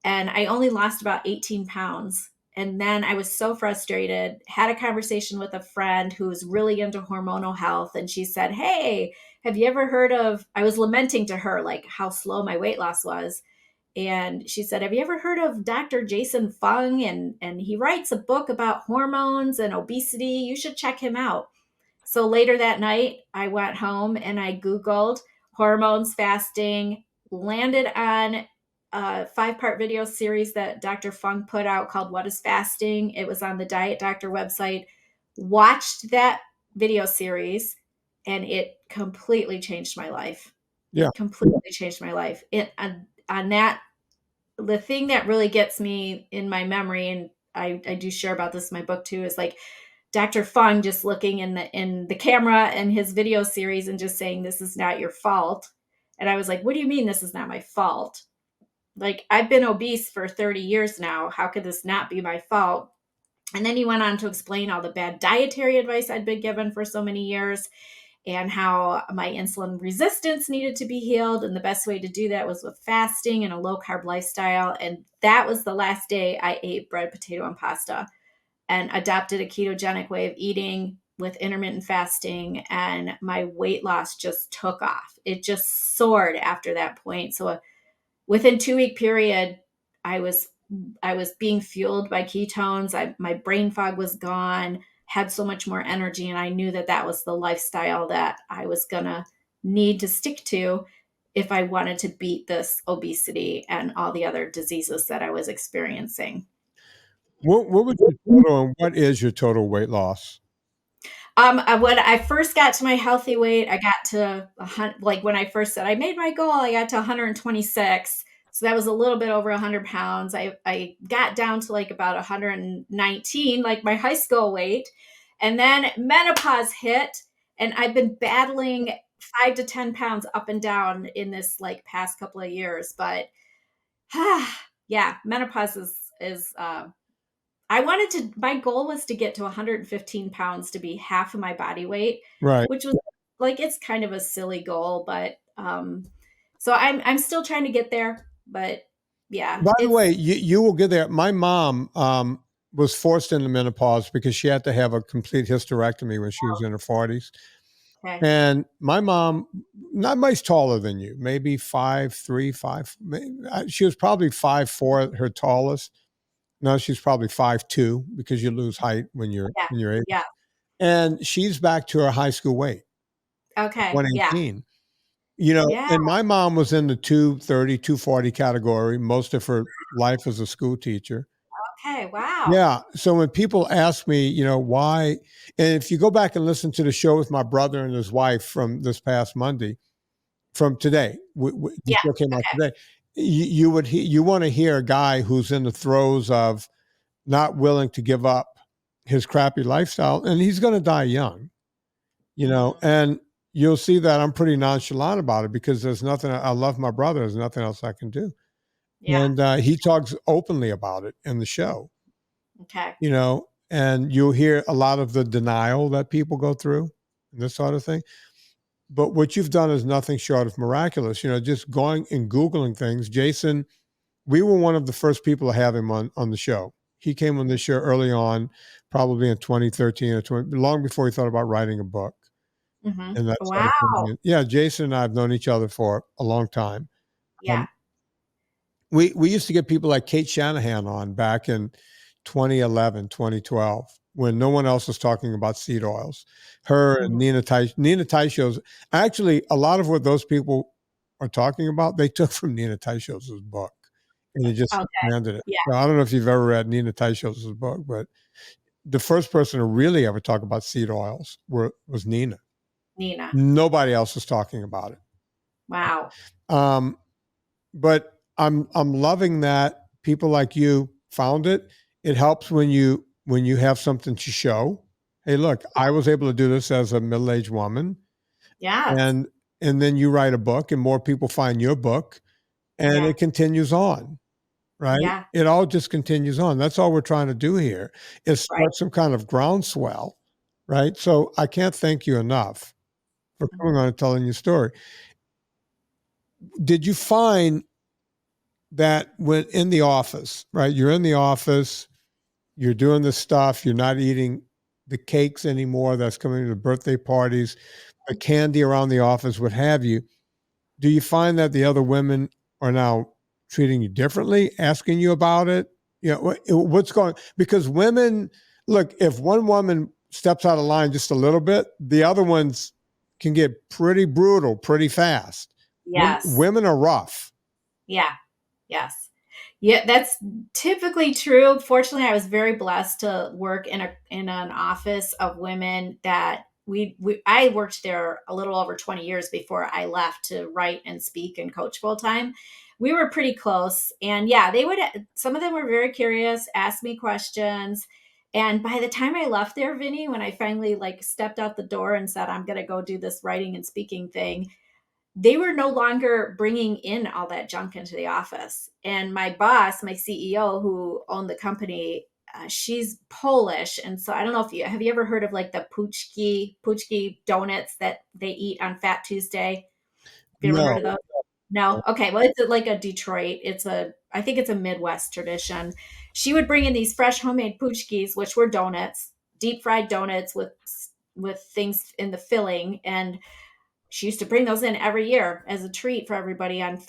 S2: And I only lost about 18 pounds. And then I was so frustrated, had a conversation with a friend who was really into hormonal health. And she said, "Hey, have you ever heard of," I was lamenting to her, like how slow my weight loss was. And she said, "Have you ever heard of Dr. Jason Fung? And he writes a book about hormones and obesity. You should check him out." So later that night, I went home and I Googled hormones fasting, landed on a 5-part video series that Dr. Fung put out called What is Fasting? It was on the Diet Doctor website. Watched that video series, and it completely changed my life.
S1: Yeah.
S2: Completely changed my life. On that, the thing that really gets me in my memory, and I do share about this in my book too, is like Dr. Fung just looking in the camera and his video series and just saying, "This is not your fault." And I was like, "What do you mean this is not my fault? Like, I've been obese for 30 years now. How could this not be my fault?" And then he went on to explain all the bad dietary advice I'd been given for so many years, and how my insulin resistance needed to be healed. And the best way to do that was with fasting and a low carb lifestyle. And that was the last day I ate bread, potato, and pasta, and adopted a ketogenic way of eating with intermittent fasting. And my weight loss just took off. It just soared after that point. So within 2-week period, I was being fueled by ketones. My brain fog was gone, had so much more energy. And I knew that that was the lifestyle that I was going to need to stick to if I wanted to beat this obesity and all the other diseases that I was experiencing.
S1: What was your total, and what is your total weight loss?
S2: When I first got to my healthy weight, I got to like when I first said I made my goal, I got to 126. So that was a little bit over 100 pounds. I got down to like about 119, like my high school weight. And then menopause hit, and I've been battling 5 to 10 pounds up and down in this like past couple of years. But yeah, menopause is my goal was to get to 115 pounds to be half of my body weight,
S1: Right.
S2: which was like, it's kind of a silly goal, but so I'm still trying to get there, but yeah.
S1: By the way, you will get there. My mom was forced into menopause because she had to have a complete hysterectomy when she was in her 40s.
S2: Okay.
S1: And my mom, not much taller than you, maybe 5'3", 5. She was probably 5'4" at her tallest. No, she's probably 5'2", because you lose height when you're
S2: Yeah.
S1: in your age.
S2: Yeah.
S1: And she's back to her high school weight,
S2: Okay. Yeah.
S1: 118. You know,
S2: Yeah.
S1: and my mom was in the 230, 240 category most of her life as a school teacher.
S2: Okay. Wow.
S1: Yeah. So when people ask me, why, and if you go back and listen to the show with my brother and his wife from this past Monday, from today, the
S2: Yeah.
S1: show came out
S2: Okay.
S1: today, you want to hear a guy who's in the throes of not willing to give up his crappy lifestyle, and he's going to die young, and you'll see that I'm pretty nonchalant about it because there's nothing. I love my brother. There's nothing else I can do.
S2: Yeah.
S1: And he talks openly about it in the show,
S2: Okay.
S1: and you'll hear a lot of the denial that people go through and this sort of thing. But what you've done is nothing short of miraculous, just going and Googling things. Jason, we were one of the first people to have him on the show. He came on the show early on, probably in 2013 or 20, long before he thought about writing a book. And that started coming
S2: Wow.
S1: in. Yeah, Jason and I have known each other for a long time.
S2: Yeah.
S1: We used to get people like Kate Shanahan on back in 2011, 2012, when no one else was talking about seed oils. Her and Nina Teicholz's, actually, a lot of what those people are talking about, they took from Nina Teicholz's book, and it just
S2: Okay.
S1: expanded it.
S2: Yeah.
S1: So I don't know if you've ever read Nina Teicholz's book, but the first person to really ever talk about seed oils was Nina.
S2: Nina.
S1: Nobody else was talking about it.
S2: Wow.
S1: But I'm loving that people like you found it. It helps when you have something to show. Hey, look, I was able to do this as a middle-aged woman.
S2: Yeah.
S1: And then you write a book and more people find your book and it continues on, right?
S2: Yeah.
S1: It all just continues on. That's all we're trying to do here is start some kind of groundswell, right? So I can't thank you enough for coming on and telling your story. Did you find that when in the office, right? You're in the office, you're doing this stuff, you're not eating the cakes anymore that's coming to the birthday parties, the candy around the office, what have you. Do you find that the other women are now treating you differently, asking you about it? You know, what's going, because women, look, if one woman steps out of line just a little bit, the other ones can get pretty brutal pretty fast.
S2: Yes.
S1: Women are rough.
S2: Yeah. Yes. Yeah, that's typically true. Fortunately, I was very blessed to work in an office of women that I worked there a little over 20 years before I left to write and speak and coach full time. We were pretty close, and yeah, some of them were very curious, asked me questions. And by the time I left there, Vinny, when I finally stepped out the door and said, I'm going to go do this writing and speaking thing, they were no longer bringing in all that junk into the office. And my boss, my CEO who owned the company, she's Polish. And so I don't know have you ever heard of the puchki donuts that they eat on Fat Tuesday? Have you ever heard of those? No. Okay. Well, it's like a Detroit. I think it's a Midwest tradition. She would bring in these fresh homemade puchkis, which were donuts, deep fried donuts with things in the filling. And she used to bring those in every year as a treat for everybody on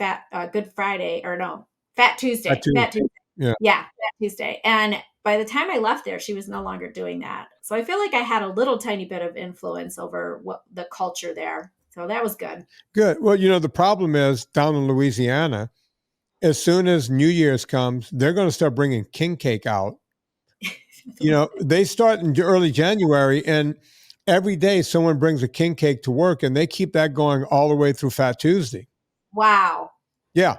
S2: Good Friday, or no, Fat Tuesday. Fat Tuesday. Yeah, Fat Tuesday. And by the time I left there, she was no longer doing that. So I feel like I had a little tiny bit of influence over the culture there. So that was good.
S1: Good. Well, the problem is down in Louisiana, as soon as New Year's comes, they're going to start bringing king cake out. They start in early January, and every day someone brings a king cake to work, and they keep that going all the way through Fat Tuesday.
S2: Wow.
S1: Yeah.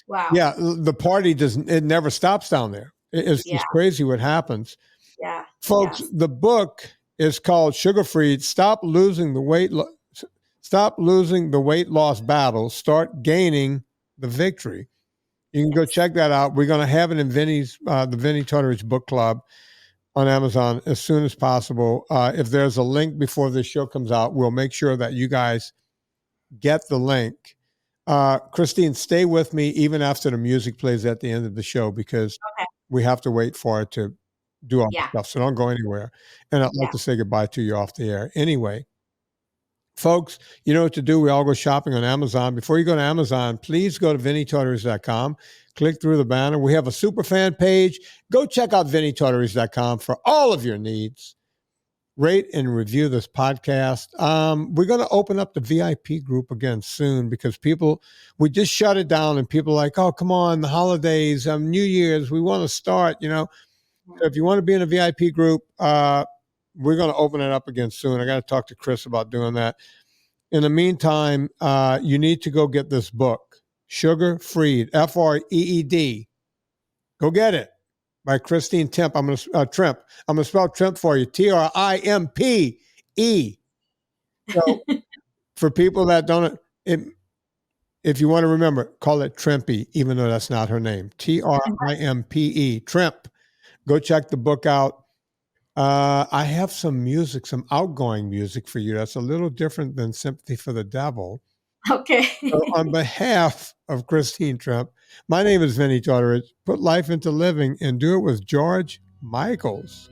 S2: Wow.
S1: Yeah. The party it never stops down there. It's just crazy what happens.
S2: Yeah.
S1: Folks, the book is called Sugar Free. Stop losing the weight loss battle. Start gaining the victory. You can go check that out. We're going to have it in the Vinnie Tortorich book club on Amazon as soon as possible. If there's a link before this show comes out, we'll make sure that you guys get the link. Christine, stay with me even after the music plays at the end of the show, because we have to wait for it to do all the stuff. So don't go anywhere. And I'd like to say goodbye to you off the air. Anyway, folks, you know what to do. We all go shopping on Amazon. Before you go to Amazon, please go to VinnieTortorich.com. Click through the banner. We have a super fan page. Go check out VinnieTortorich.com for all of your needs. Rate and review this podcast. We're going to open up the VIP group again soon, because we just shut it down, and people are like, oh, come on, the holidays, New Year's, we want to start, So if you want to be in a VIP group, we're going to open it up again soon. I got to talk to Chris about doing that. In the meantime, you need to go get this book, Sugar Freed, Freed. Go get it, by Christine Trimpe. I'm going to spell Trimpe for you, Trimpe. So for people that don't, if you want to remember, call it Trimpe, even though that's not her name. Trimpe, Trimpe. Go check the book out. I have some outgoing music for you that's a little different than Sympathy for the Devil.
S2: Okay.
S1: So on behalf of Christine Trimpe, my name is Vinnie Tortorich. Put life into living and do it with George Michaels.